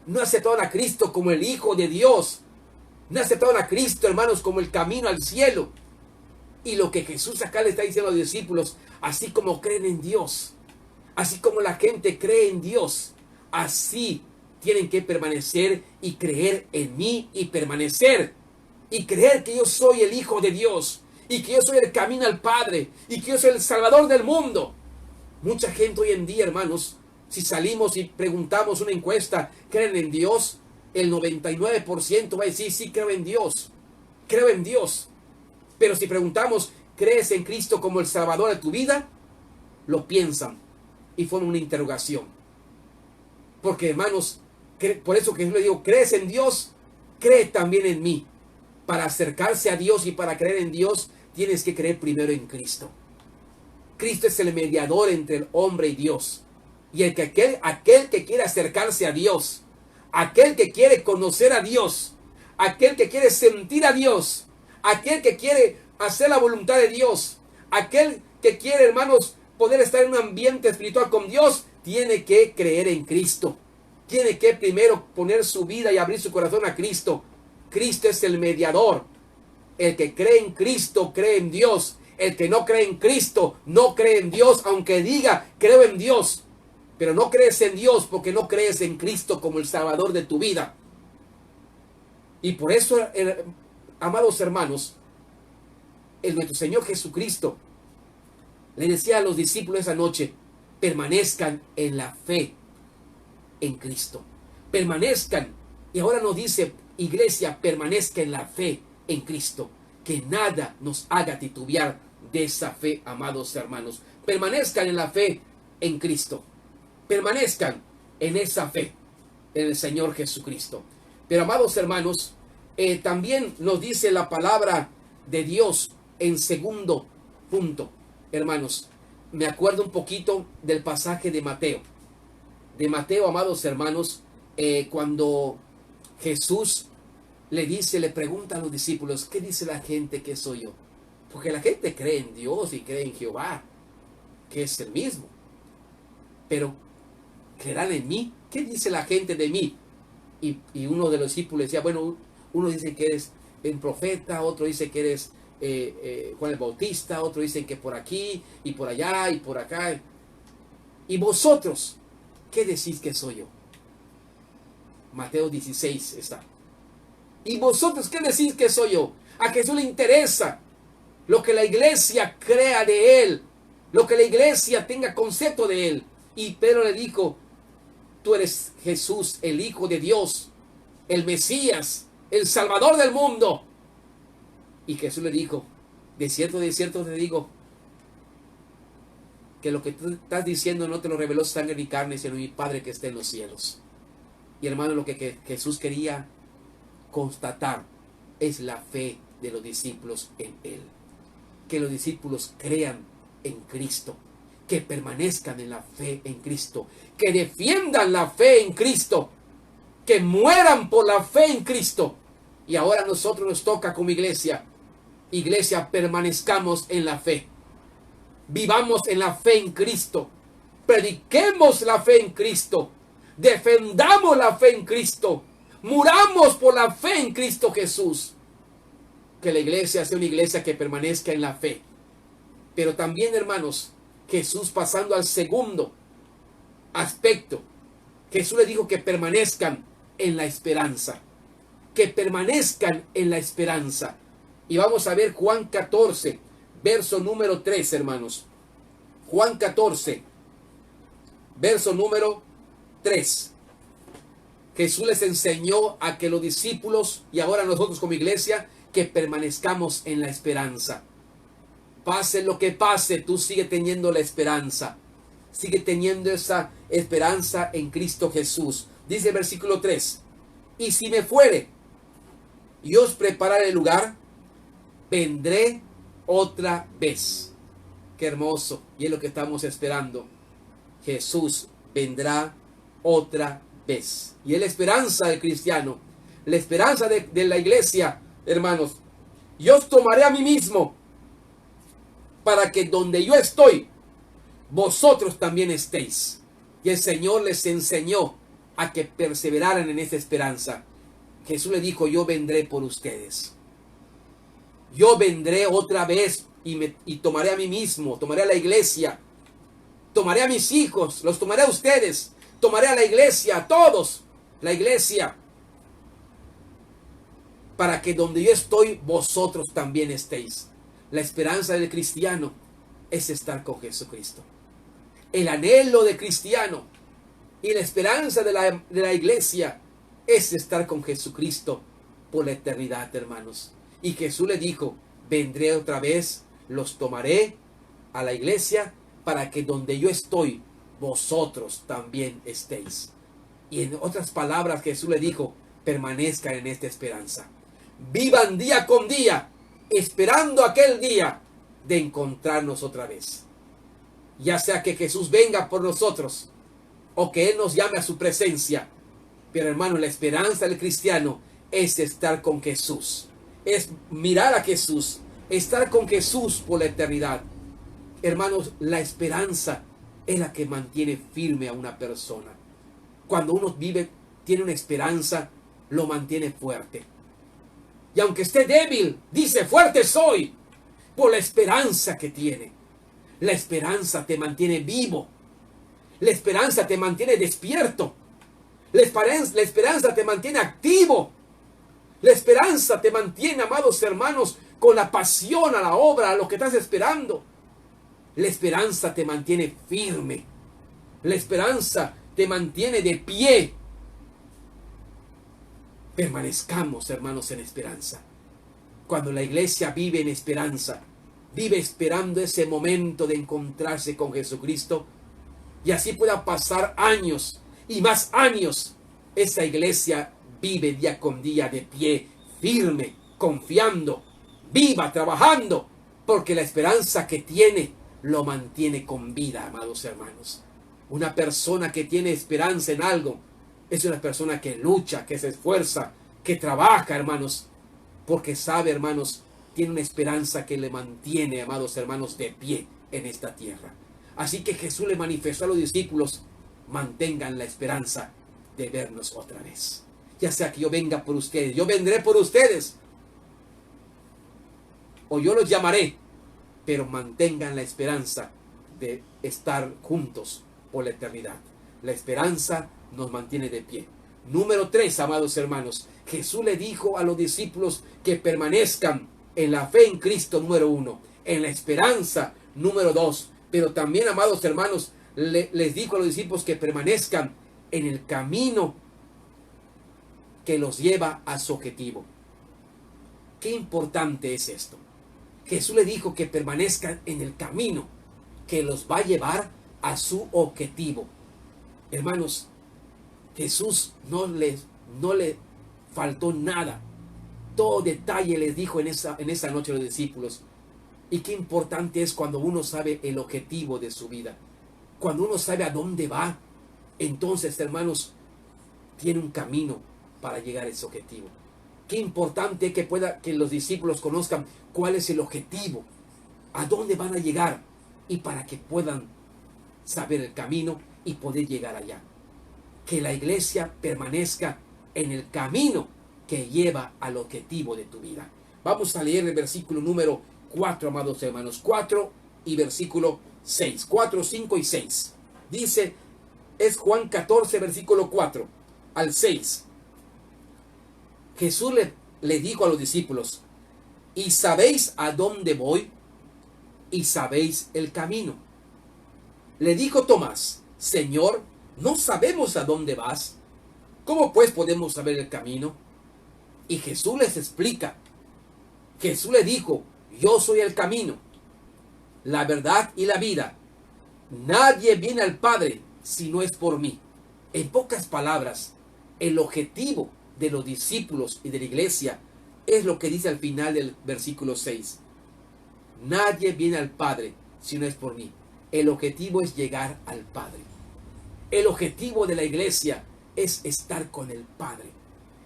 no aceptaron a Cristo como el Hijo de Dios, no aceptaron a Cristo, hermanos, como el camino al cielo. Y lo que Jesús acá le está diciendo a los discípulos, así como creen en Dios, así como la gente cree en Dios, así tienen que permanecer y creer en mí y permanecer. Y creer que yo soy el Hijo de Dios. Y que yo soy el camino al Padre. Y que yo soy el Salvador del mundo. Mucha gente hoy en día, hermanos, si salimos y preguntamos una encuesta, ¿creen en Dios? El 99% va a decir, sí, creo en Dios. Creo en Dios. Pero si preguntamos, ¿crees en Cristo como el Salvador de tu vida? Lo piensan. Y forman una interrogación. Porque, hermanos, por eso que yo le digo, ¿crees en Dios? Cree también en mí. Para acercarse a Dios y para creer en Dios, tienes que creer primero en Cristo. Cristo es el mediador entre el hombre y Dios. Y aquel que quiere acercarse a Dios, aquel que quiere conocer a Dios, aquel que quiere sentir a Dios, aquel que quiere hacer la voluntad de Dios, aquel que quiere, hermanos, poder estar en un ambiente espiritual con Dios, tiene que creer en Cristo. Tiene que primero poner su vida y abrir su corazón a Cristo. Cristo es el mediador. El que cree en Cristo cree en Dios. El que no cree en Cristo no cree en Dios, aunque diga creo en Dios. Pero no crees en Dios porque no crees en Cristo como el Salvador de tu vida. Y por eso, amados hermanos, nuestro Señor Jesucristo le decía a los discípulos esa noche, permanezcan en la fe en Cristo. Permanezcan. Y ahora nos dice, iglesia, permanezca en la fe en Cristo. Que nada nos haga titubear de esa fe, amados hermanos. Permanezcan en la fe en Cristo. Permanezcan en esa fe en el Señor Jesucristo. Pero, amados hermanos, también nos dice la palabra de Dios en segundo punto. Hermanos, me acuerdo un poquito del pasaje de Mateo. De Mateo, amados hermanos, cuando Jesús le pregunta a los discípulos, ¿qué dice la gente que soy yo? Porque la gente cree en Dios y cree en Jehová, que es el mismo. Pero, ¿creerán en mí? ¿Qué dice la gente de mí? Y uno de los discípulos decía, bueno, uno dice que eres un profeta, otro dice que eres Juan el Bautista, otro dice que por aquí, y por allá, y por acá. ¿Y vosotros qué decís que soy yo? Mateo 16 está. ¿Y vosotros qué decís que soy yo? A Jesús le interesa lo que la iglesia crea de él, lo que la iglesia tenga concepto de él. Y Pedro le dijo, tú eres Jesús, el Hijo de Dios, el Mesías, el Salvador del mundo. Y Jesús le dijo, de cierto te digo, que lo que tú estás diciendo no te lo reveló sangre ni carne, sino mi Padre que está en los cielos. Y hermano, lo que Jesús quería constatar es la fe de los discípulos en él. Que los discípulos crean en Cristo, que permanezcan en la fe en Cristo, que defiendan la fe en Cristo, que mueran por la fe en Cristo. Y ahora a nosotros nos toca como iglesia, permanezcamos en la fe, vivamos en la fe en Cristo, prediquemos la fe en Cristo, defendamos la fe en Cristo, muramos por la fe en Cristo Jesús. Que la iglesia sea una iglesia que permanezca en la fe. Pero también, hermanos, Jesús, pasando al segundo aspecto, Jesús le dijo que permanezcan en la esperanza, que permanezcan en la esperanza. Y vamos a ver Juan 14, verso número 3, hermanos. Juan 14, verso número 3. Jesús les enseñó a que los discípulos, y ahora nosotros como iglesia, que permanezcamos en la esperanza. Pase lo que pase, tú sigue teniendo la esperanza. Sigue teniendo esa esperanza en Cristo Jesús. Dice el versículo 3. Y si me fuere y os prepararé el lugar, vendré otra vez. Qué hermoso. Y es lo que estamos esperando. Jesús vendrá otra vez. Y es la esperanza del cristiano. La esperanza de la iglesia, hermanos. Yo os tomaré a mí mismo, para que donde yo estoy, vosotros también estéis. Y el Señor les enseñó a que perseveraran en esa esperanza. Jesús le dijo, yo vendré por ustedes. Yo vendré otra vez y tomaré a mí mismo, tomaré a la iglesia, tomaré a mis hijos, los tomaré a ustedes, tomaré a la iglesia, a todos, la iglesia, para que donde yo estoy, vosotros también estéis. La esperanza del cristiano es estar con Jesucristo. El anhelo del cristiano y la esperanza de la iglesia es estar con Jesucristo por la eternidad, hermanos. Y Jesús le dijo, vendré otra vez, los tomaré a la iglesia para que donde yo estoy, vosotros también estéis. Y en otras palabras, Jesús le dijo, permanezcan en esta esperanza. Vivan día con día, esperando aquel día de encontrarnos otra vez. Ya sea que Jesús venga por nosotros o que Él nos llame a su presencia. Pero hermano, la esperanza del cristiano es estar con Jesús. Es mirar a Jesús, estar con Jesús por la eternidad. Hermanos, la esperanza es la que mantiene firme a una persona. Cuando uno tiene una esperanza, lo mantiene fuerte. Y aunque esté débil, dice, fuerte soy, por la esperanza que tiene. La esperanza te mantiene vivo. La esperanza te mantiene despierto. La esperanza te mantiene activo. La esperanza te mantiene, amados hermanos, con la pasión a la obra, a lo que estás esperando. La esperanza te mantiene firme. La esperanza te mantiene de pie. Permanezcamos, hermanos, en esperanza. Cuando la iglesia vive en esperanza, vive esperando ese momento de encontrarse con Jesucristo, y así pueda pasar años y más años, esa iglesia vive día con día de pie, firme, confiando, viva, trabajando, porque la esperanza que tiene lo mantiene con vida, amados hermanos. Una persona que tiene esperanza en algo es una persona que lucha, que se esfuerza, que trabaja, hermanos, porque sabe, hermanos, tiene una esperanza que le mantiene, amados hermanos, de pie en esta tierra. Así que Jesús le manifestó a los discípulos: mantengan la esperanza de vernos otra vez. Ya sea que yo venga por ustedes, yo vendré por ustedes, o yo los llamaré, pero mantengan la esperanza de estar juntos por la eternidad. La esperanza nos mantiene de pie. Número 3, amados hermanos, Jesús le dijo a los discípulos que permanezcan en la fe en Cristo, número 1, en la esperanza, número 2, pero también, amados hermanos, les dijo a los discípulos que permanezcan en el camino que los lleva a su objetivo. Qué importante es esto. Jesús le dijo que permanezcan en el camino que los va a llevar a su objetivo. Hermanos, Jesús no le faltó nada. Todo detalle les dijo en esa noche a los discípulos. Y qué importante es cuando uno sabe el objetivo de su vida. Cuando uno sabe a dónde va, entonces, hermanos, tiene un camino para llegar a ese objetivo. Qué importante que los discípulos conozcan cuál es el objetivo, a dónde van a llegar, y para que puedan saber el camino y poder llegar allá. Que la iglesia permanezca en el camino que lleva al objetivo de tu vida. Vamos a leer el versículo número 4, amados hermanos, 4 y versículo 6, 4, 5 y 6. Dice, es Juan 14, versículo 4 al 6. Jesús le dijo a los discípulos: ¿y sabéis a dónde voy? ¿Y sabéis el camino? Le dijo Tomás: Señor, no sabemos a dónde vas. ¿Cómo pues podemos saber el camino? Y Jesús les explica. Jesús le dijo: yo soy el camino, la verdad y la vida. Nadie viene al Padre si no es por mí. En pocas palabras, el objetivo de los discípulos y de la iglesia es lo que dice al final del versículo 6. Nadie viene al Padre si no es por mí. El objetivo es llegar al Padre. El objetivo de la iglesia es estar con el Padre.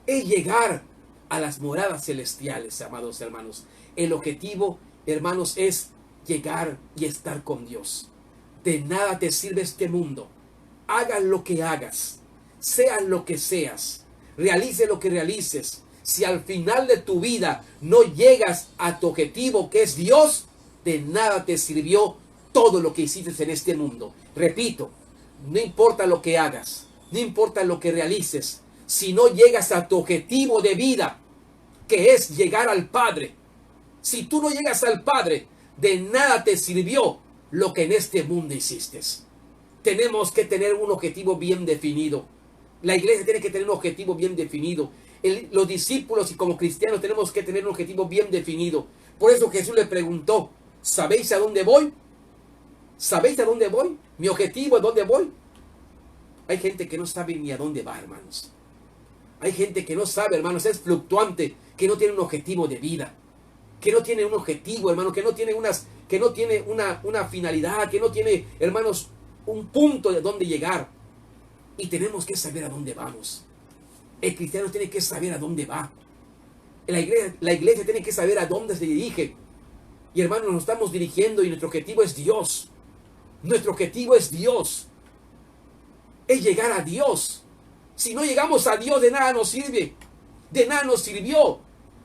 Es llegar a las moradas celestiales, amados hermanos. El objetivo, hermanos, es llegar y estar con Dios. De nada te sirve este mundo. Hagas lo que hagas. Seas lo que seas. Realice lo que realices. Si al final de tu vida no llegas a tu objetivo, que es Dios, de nada te sirvió todo lo que hiciste en este mundo. Repito, no importa lo que hagas, no importa lo que realices, si no llegas a tu objetivo de vida, que es llegar al Padre. Si tú no llegas al Padre, de nada te sirvió lo que en este mundo hiciste. Tenemos que tener un objetivo bien definido. La iglesia tiene que tener un objetivo bien definido. Los discípulos y como cristianos tenemos que tener un objetivo bien definido. Por eso Jesús le preguntó: ¿sabéis a dónde voy? ¿Sabéis a dónde voy? ¿Mi objetivo es dónde voy? Hay gente que no sabe ni a dónde va, hermanos. Hay gente que no sabe, hermanos, es fluctuante, que no tiene un objetivo de vida, que no tiene un objetivo, hermanos, que no tiene una finalidad, que no tiene, hermanos, un punto de dónde llegar. Y tenemos que saber a dónde vamos. El cristiano tiene que saber a dónde va. La iglesia tiene que saber a dónde se dirige. Y hermanos, nos estamos dirigiendo y nuestro objetivo es Dios. Nuestro objetivo es Dios. Es llegar a Dios. Si no llegamos a Dios, de nada nos sirve. De nada nos sirvió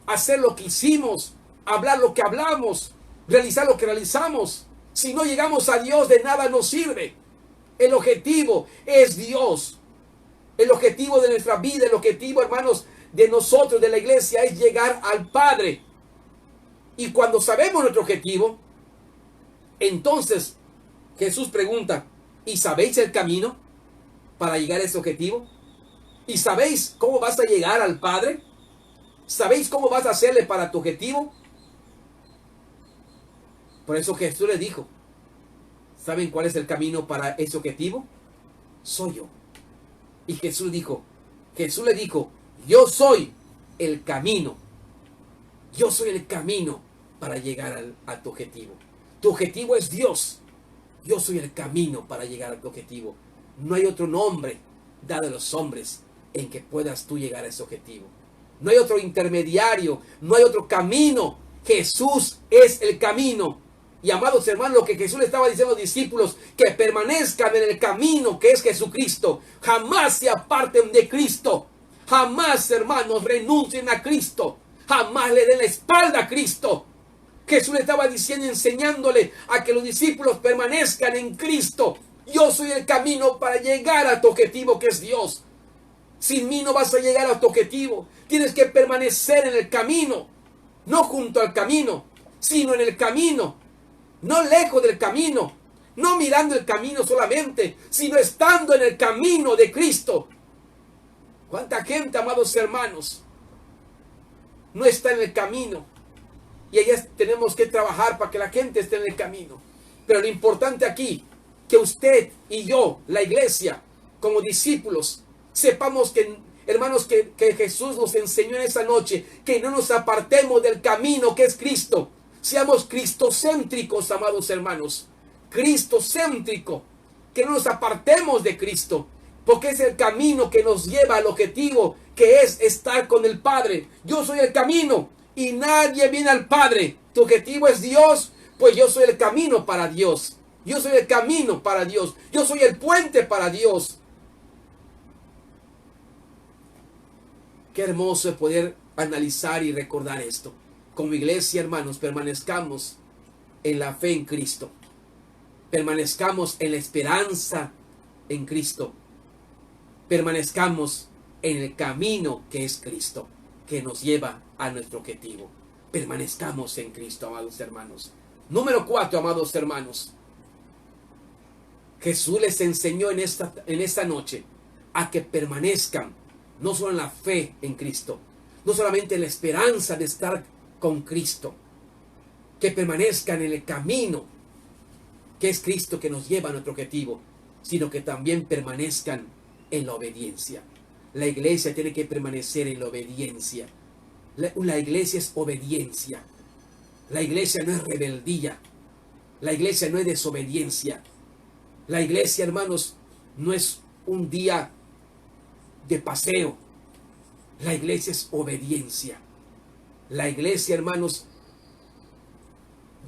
hacer lo que hicimos, hablar lo que hablamos, realizar lo que realizamos. Si no llegamos a Dios, de nada nos sirve. El objetivo es Dios. El objetivo de nuestra vida, el objetivo, hermanos, de nosotros, de la iglesia, es llegar al Padre. Y cuando sabemos nuestro objetivo, entonces Jesús pregunta: ¿y sabéis el camino para llegar a ese objetivo? ¿Y sabéis cómo vas a llegar al Padre? ¿Sabéis cómo vas a hacerle para tu objetivo? Por eso Jesús les dijo: ¿saben cuál es el camino para ese objetivo? Soy yo. Y Jesús le dijo: yo soy el camino. Yo soy el camino para llegar a tu objetivo. Tu objetivo es Dios. Yo soy el camino para llegar a tu objetivo. No hay otro nombre dado a los hombres en que puedas tú llegar a ese objetivo. No hay otro intermediario, no hay otro camino Jesús es el camino. Y amados hermanos, lo que Jesús le estaba diciendo a los discípulos, que permanezcan en el camino que es Jesucristo. Jamás se aparten de Cristo. Jamás, hermanos, renuncien a Cristo. Jamás le den la espalda a Cristo. Jesús le estaba diciendo, enseñándole a que los discípulos permanezcan en Cristo. Yo soy el camino para llegar a tu objetivo, que es Dios. Sin mí no vas a llegar a tu objetivo. Tienes que permanecer en el camino. No junto al camino, sino en el camino. No lejos del camino. No mirando el camino solamente, sino estando en el camino de Cristo. ¿Cuánta gente, amados hermanos, no está en el camino? Y allá tenemos que trabajar para que la gente esté en el camino. Pero lo importante aquí, que usted y yo, la iglesia, como discípulos, sepamos que, hermanos, que Jesús nos enseñó en esa noche, que no nos apartemos del camino que es Cristo. Seamos cristocéntricos, amados hermanos. Cristocéntrico. Que no nos apartemos de Cristo. Porque es el camino que nos lleva al objetivo, que es estar con el Padre. Yo soy el camino y nadie viene al Padre. Tu objetivo es Dios, pues yo soy el camino para Dios. Yo soy el camino para Dios. Yo soy el puente para Dios. Qué hermoso es poder analizar y recordar esto. Como iglesia, hermanos, permanezcamos en la fe en Cristo. Permanezcamos en la esperanza en Cristo. Permanezcamos en el camino que es Cristo, que nos lleva a nuestro objetivo. Permanezcamos en Cristo, amados hermanos. Número 4, amados hermanos. Jesús les enseñó en esta noche a que permanezcan, no solo en la fe en Cristo, no solamente en la esperanza de estar con Cristo, que permanezcan en el camino que es Cristo, que nos lleva a nuestro objetivo, sino que también permanezcan en la obediencia. La iglesia tiene que permanecer en la obediencia. La iglesia es obediencia. La iglesia no es rebeldía. La iglesia no es desobediencia. La iglesia, hermanos, no es un día de paseo. La iglesia es obediencia. La iglesia, hermanos,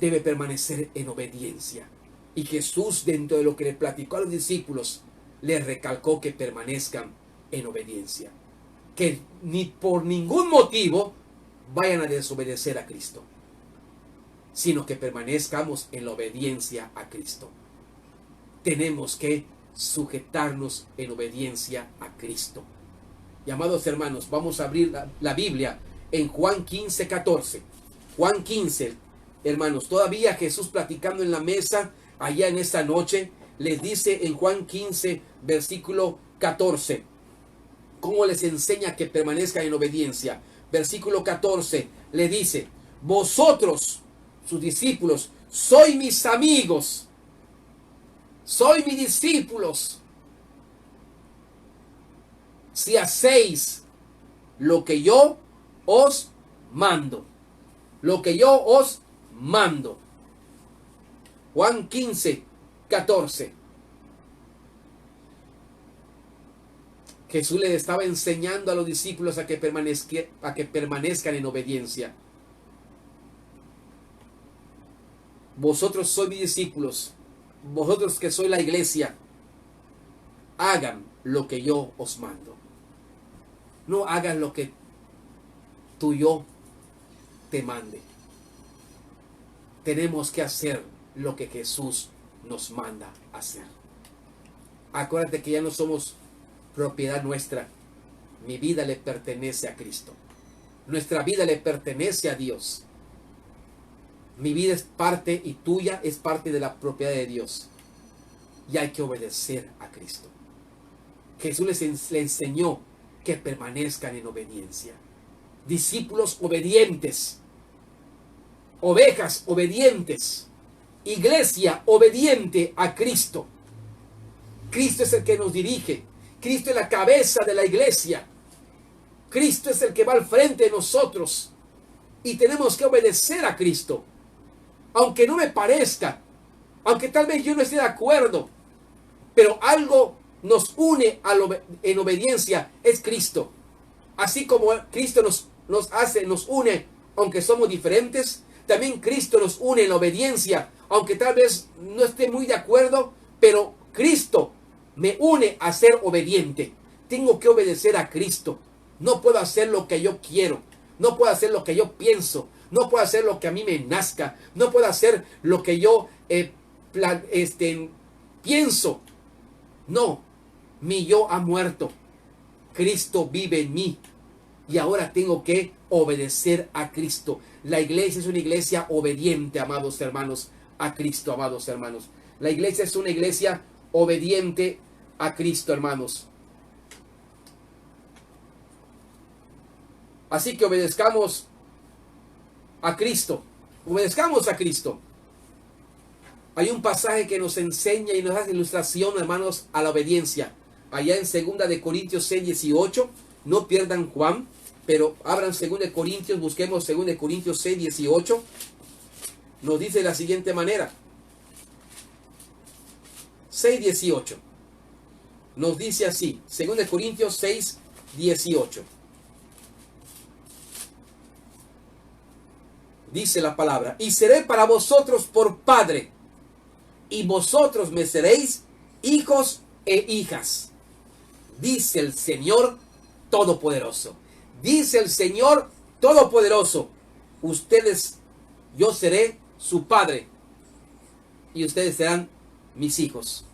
debe permanecer en obediencia. Y Jesús, dentro de lo que le platicó a los discípulos, les recalcó que permanezcan en obediencia. Que ni por ningún motivo vayan a desobedecer a Cristo, sino que permanezcamos en la obediencia a Cristo. Tenemos que sujetarnos en obediencia a Cristo. Y amados hermanos, vamos a abrir la Biblia en Juan 15, 14. Juan 15, hermanos, todavía Jesús platicando en la mesa allá en esta noche, les dice en Juan 15, versículo 14, cómo les enseña que permanezcan en obediencia. Versículo 14, le dice, vosotros, sus discípulos, sois mis amigos, sois mis discípulos, si hacéis lo que yo os mando. Lo que yo os mando. Juan 15, 14. Jesús les estaba enseñando a los discípulos a que permanezcan en obediencia. Vosotros sois mis discípulos, vosotros que sois la iglesia, hagan lo que yo os mando. No hagan lo que tu yo te mande. Tenemos que hacer lo que Jesús nos manda hacer. Acuérdate que ya no somos propiedad nuestra. Mi vida le pertenece a Cristo. Nuestra vida le pertenece a Dios. Mi vida es parte y tuya es parte de la propiedad de Dios. Y hay que obedecer a Cristo. Jesús les enseñó que permanezcan en obediencia. Discípulos obedientes. Ovejas obedientes. Iglesia obediente a Cristo. Cristo es el que nos dirige. Cristo es la cabeza de la iglesia. Cristo es el que va al frente de nosotros. Y tenemos que obedecer a Cristo. Aunque no me parezca. Aunque tal vez yo no esté de acuerdo. Pero algo nos une en obediencia. Es Cristo. Así como Cristo nos une. Aunque somos diferentes. También Cristo nos une en la obediencia, aunque tal vez no esté muy de acuerdo, pero Cristo me une a ser obediente. Tengo que obedecer a Cristo. No puedo hacer lo que yo quiero. No puedo hacer lo que yo pienso. No puedo hacer lo que a mí me nazca. No puedo hacer lo que yo pienso. No, mi yo ha muerto. Cristo vive en mí. Y ahora tengo que obedecer a Cristo. La iglesia es una iglesia obediente, amados hermanos, a Cristo, amados hermanos. La iglesia es una iglesia obediente a Cristo, hermanos. Así que obedezcamos a Cristo. Obedezcamos a Cristo. Hay un pasaje que nos enseña y nos hace ilustración, hermanos, a la obediencia. Allá en 2 de Corintios 6, 18. No pierdan Juan, pero abran 2 de Corintios, busquemos 2 de Corintios 6, 18. Nos dice de la siguiente manera. 6, 18. Nos dice así. 2 de Corintios 6, 18. Dice la palabra: y seré para vosotros por padre, y vosotros me seréis hijos e hijas, dice el Señor Todopoderoso. Dice el Señor Todopoderoso: ustedes, yo seré su padre, y ustedes serán mis hijos.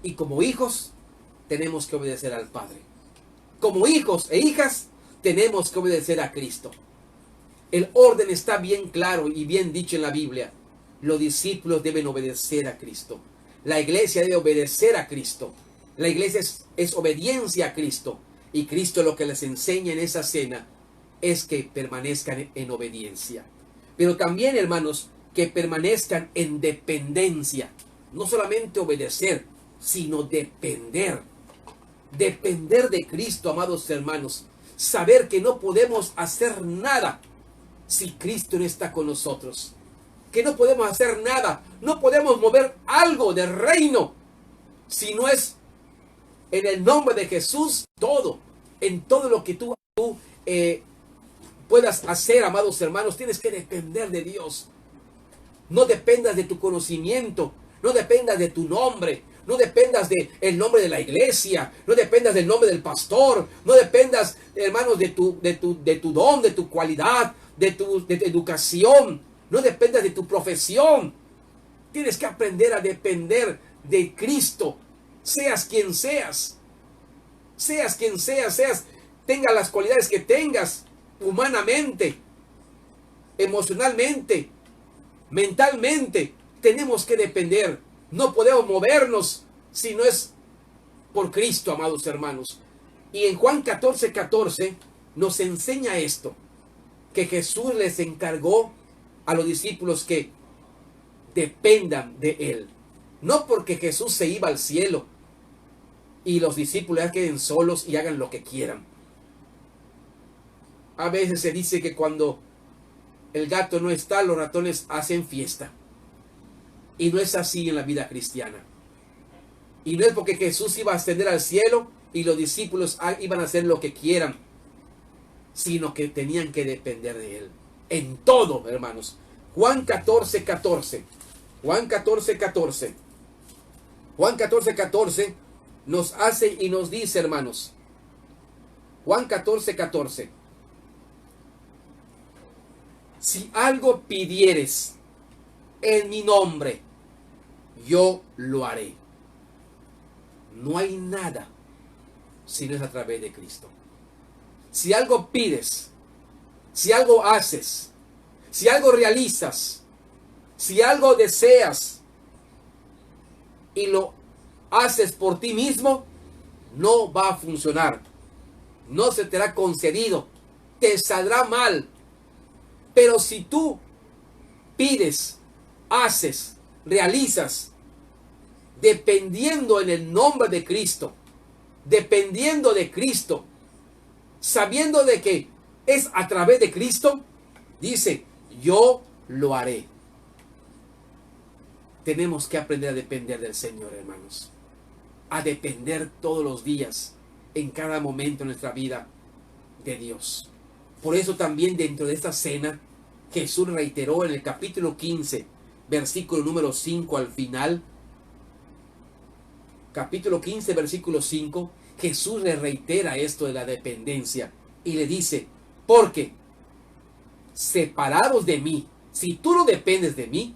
Y como hijos, tenemos que obedecer al Padre. Como hijos e hijas, tenemos que obedecer a Cristo. El orden está bien claro y bien dicho en la Biblia. Los discípulos deben obedecer a Cristo. La iglesia debe obedecer a Cristo. La iglesia es obediencia a Cristo. Y Cristo lo que les enseña en esa cena es que permanezcan en obediencia. Pero también, hermanos, que permanezcan en dependencia. No solamente obedecer, sino depender. Depender de Cristo, amados hermanos. Saber que no podemos hacer nada si Cristo no está con nosotros. Que no podemos hacer nada. No podemos mover algo del reino si no es en el nombre de Jesús. Todo. En todo lo que tú puedas hacer, amados hermanos, tienes que depender de Dios. No dependas de tu conocimiento. No dependas de tu nombre. No dependas del nombre de la iglesia. No dependas del nombre del pastor. No dependas, hermanos, de tu don, de tu cualidad, de tu educación. No dependas de tu profesión. Tienes que aprender a depender de Cristo. Seas quien seas. Seas quien seas. Tengas las cualidades que tengas humanamente, emocionalmente, mentalmente. Tenemos que depender. No podemos movernos si no es por Cristo, amados hermanos. Y en Juan 14, 14 nos enseña esto, que Jesús les encargó a los discípulos que dependan de Él. No porque Jesús se iba al cielo y los discípulos ya queden solos y hagan lo que quieran. A veces se dice que cuando el gato no está, los ratones hacen fiesta. Y no es así en la vida cristiana. Y no es porque Jesús iba a ascender al cielo y los discípulos iban a hacer lo que quieran, sino que tenían que depender de Él. En todo, hermanos. Juan 14, 14. Juan 14, 14. Juan 14, 14 nos hace y nos dice, hermanos. Juan 14, 14. Si algo pidieres en mi nombre, yo lo haré. No hay nada si no es a través de Cristo. Si algo pides, si algo haces, si algo realizas, si algo deseas y lo haces por ti mismo, no va a funcionar. No se te hará concedido. Te saldrá mal. Pero si tú pides, haces, realizas, dependiendo en el nombre de Cristo, dependiendo de Cristo, sabiendo de que es a través de Cristo, dice, yo lo haré. Tenemos que aprender a depender del Señor, hermanos. A depender todos los días, en cada momento de nuestra vida, de Dios. Por eso también dentro de esta cena, Jesús reiteró en el capítulo 15, versículo número 5 al final. Capítulo 15, versículo 5. Jesús le reitera esto de la dependencia y le dice, porque separados de mí, si tú no dependes de mí,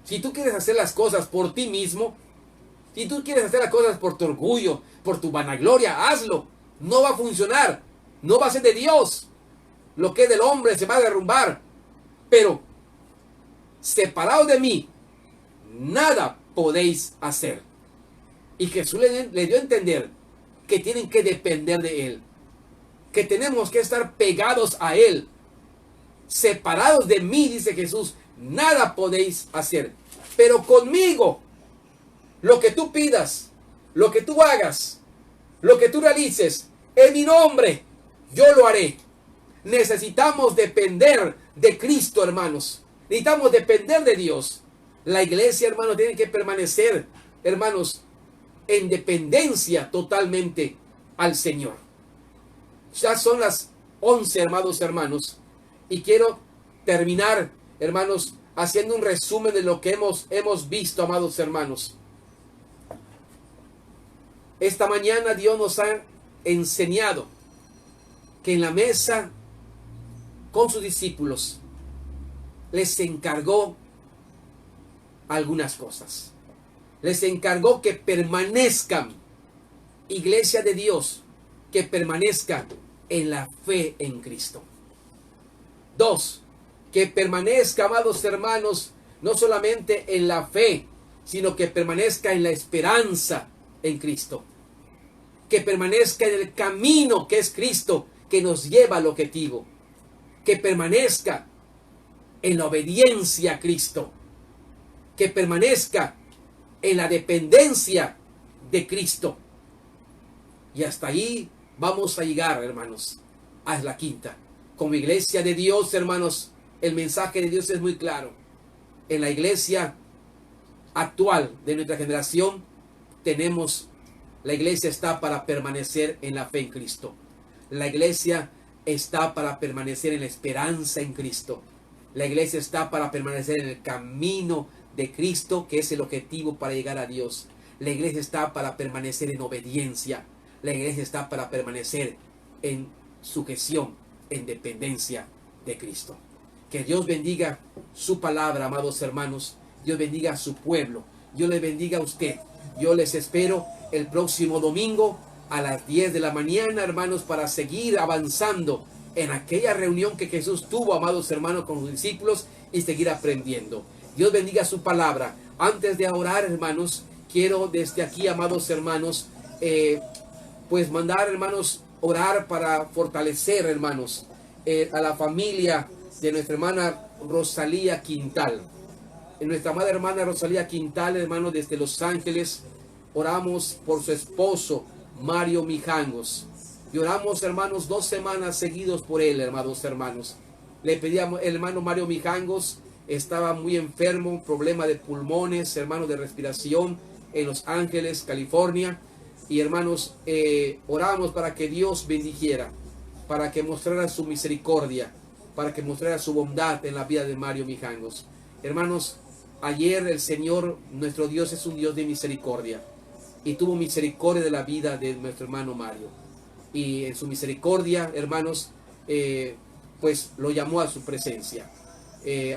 si tú quieres hacer las cosas por ti mismo, si tú quieres hacer las cosas por tu orgullo, por tu vanagloria, hazlo. No va a funcionar. No va a ser de Dios. Lo que es del hombre se va a derrumbar. Pero, separados de mí, nada podéis hacer. Y Jesús le dio a entender que tienen que depender de Él. Que tenemos que estar pegados a Él. Separados de mí, dice Jesús, nada podéis hacer. Pero conmigo, lo que tú pidas, lo que tú hagas, lo que tú realices, en mi nombre, yo lo haré. Necesitamos depender de Cristo, hermanos. Necesitamos depender de Dios. La iglesia, hermanos, tiene que permanecer, hermanos, en dependencia totalmente al Señor. Ya son las 11, hermanos, y quiero terminar, hermanos, haciendo un resumen de lo que hemos visto, amados hermanos. Esta mañana Dios nos ha enseñado que en la mesa con sus discípulos les encargó algunas cosas. Les encargó que permanezcan, iglesia de Dios, que permanezcan en la fe en Cristo. 2, que permanezca, amados hermanos, no solamente en la fe, sino que permanezca en la esperanza en Cristo. Que permanezca en el camino que es Cristo, que nos lleva al objetivo. Que permanezca en la obediencia a Cristo. Que permanezca en la dependencia de Cristo. Y hasta ahí vamos a llegar, hermanos, a la quinta. Como iglesia de Dios, hermanos, el mensaje de Dios es muy claro. En la iglesia actual de nuestra generación, la iglesia está para permanecer en la fe en Cristo. La iglesia está para permanecer en la esperanza en Cristo. La iglesia está para permanecer en el camino de Cristo, que es el objetivo para llegar a Dios. La iglesia está para permanecer en obediencia. La iglesia está para permanecer en sujeción, en dependencia de Cristo. Que Dios bendiga su palabra, amados hermanos. Dios bendiga a su pueblo. Dios le bendiga a usted. Yo les espero el próximo domingo a las 10 de la mañana, hermanos, para seguir avanzando en aquella reunión que Jesús tuvo, amados hermanos, con sus discípulos y seguir aprendiendo. Dios bendiga su palabra. Antes de orar, hermanos, quiero desde aquí, amados hermanos, pues mandar, hermanos, orar para fortalecer, hermanos, a la familia de nuestra hermana Rosalía Quintal. Nuestra amada hermana Rosalía Quintal, hermanos, desde Los Ángeles, oramos por su esposo, Mario Mijangos. Y oramos, hermanos, 2 semanas seguidos por él, hermanos. Le pedíamos, el hermano Mario Mijangos estaba muy enfermo, problema de pulmones, hermanos, de respiración, en Los Ángeles, California. Y hermanos, oramos para que Dios bendijera, para que mostrara su misericordia, para que mostrara su bondad en la vida de Mario Mijangos. Hermanos, ayer el Señor, nuestro Dios, es un Dios de misericordia. Y tuvo misericordia de la vida de nuestro hermano Mario. Y en su misericordia, hermanos, pues lo llamó a su presencia.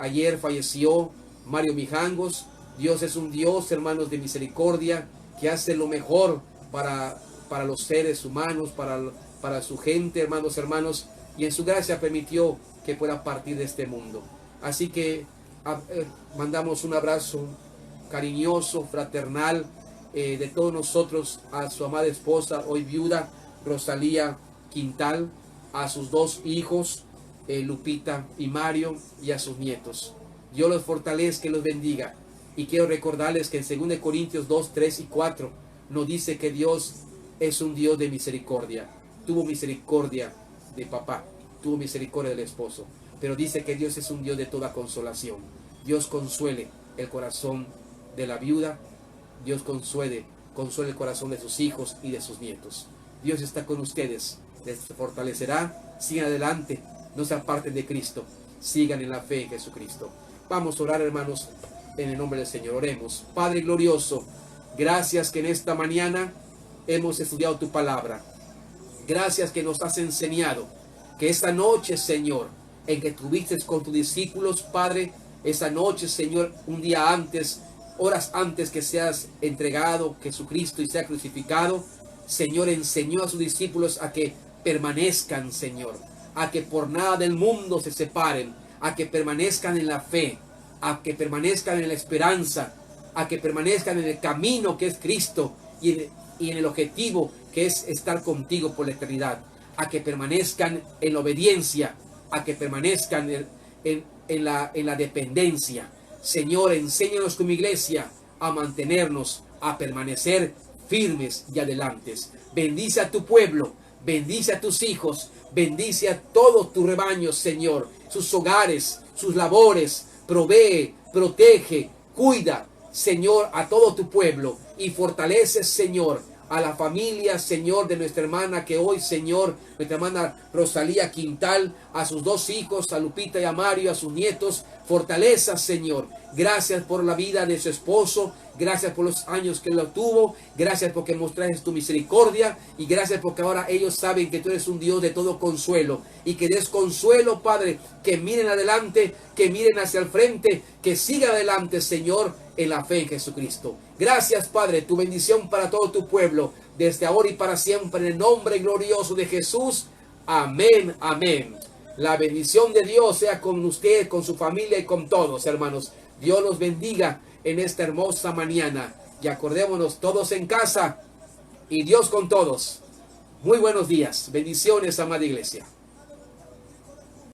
Ayer falleció Mario Mijangos. Dios es un Dios, hermanos, de misericordia, que hace lo mejor para los seres humanos, para su gente, hermanos. Y en su gracia permitió que pueda partir de este mundo. Así que mandamos un abrazo cariñoso, fraternal, de todos nosotros a su amada esposa, hoy viuda, Rosalía Quintal, a sus 2 hijos, Lupita y Mario, y a sus nietos. Dios los fortalezca y los bendiga. Y quiero recordarles que en 2 Corintios 2, 3 y 4 nos dice que Dios es un Dios de misericordia. Tuvo misericordia de papá, tuvo misericordia del esposo, pero dice que Dios es un Dios de toda consolación. Dios consuele el corazón de la viuda. Dios consuele el corazón de sus hijos y de sus nietos. Dios está con ustedes, les fortalecerá. Sigan adelante, no se aparten de Cristo. sigan en la fe en Jesucristo. Vamos a orar, hermanos, en el nombre del Señor. Oremos. Padre glorioso, gracias que en esta mañana hemos estudiado tu palabra. Gracias que nos has enseñado que esta noche, Señor, en que tuviste con tus discípulos, Padre, esta noche, Señor, un día antes, horas antes que seas entregado Jesucristo y sea crucificado, Señor, enseñó a sus discípulos a que permanezcan, Señor, a que por nada del mundo se separen, a que permanezcan en la fe, a que permanezcan en la esperanza, a que permanezcan en el camino que es Cristo y en el objetivo que es estar contigo por la eternidad, a que permanezcan en la obediencia, a que permanezcan en la dependencia. Señor, enséñanos como iglesia a mantenernos, a permanecer firmes y adelantes. Bendice a tu pueblo, bendice a tus hijos, bendice a todos tus rebaños, Señor, sus hogares, sus labores, provee, protege, cuida, Señor, a todo tu pueblo y fortalece, Señor, a la familia, Señor, de nuestra hermana que hoy, Señor, nuestra hermana Rosalía Quintal, a sus dos hijos, a Lupita y a Mario, a sus nietos, fortaleza, Señor. Gracias por la vida de su esposo, gracias por los años que lo tuvo, gracias porque mostraste tu misericordia y gracias porque ahora ellos saben que tú eres un Dios de todo consuelo y que des consuelo, Padre, que miren adelante, que miren hacia el frente, que sigan adelante, Señor, en la fe en Jesucristo. Gracias, Padre, tu bendición para todo tu pueblo, desde ahora y para siempre, en el nombre glorioso de Jesús. Amén, amén. La bendición de Dios sea con usted, con su familia y con todos, hermanos. Dios los bendiga en esta hermosa mañana. Y acordémonos todos en casa y Dios con todos. Muy buenos días. Bendiciones, amada iglesia.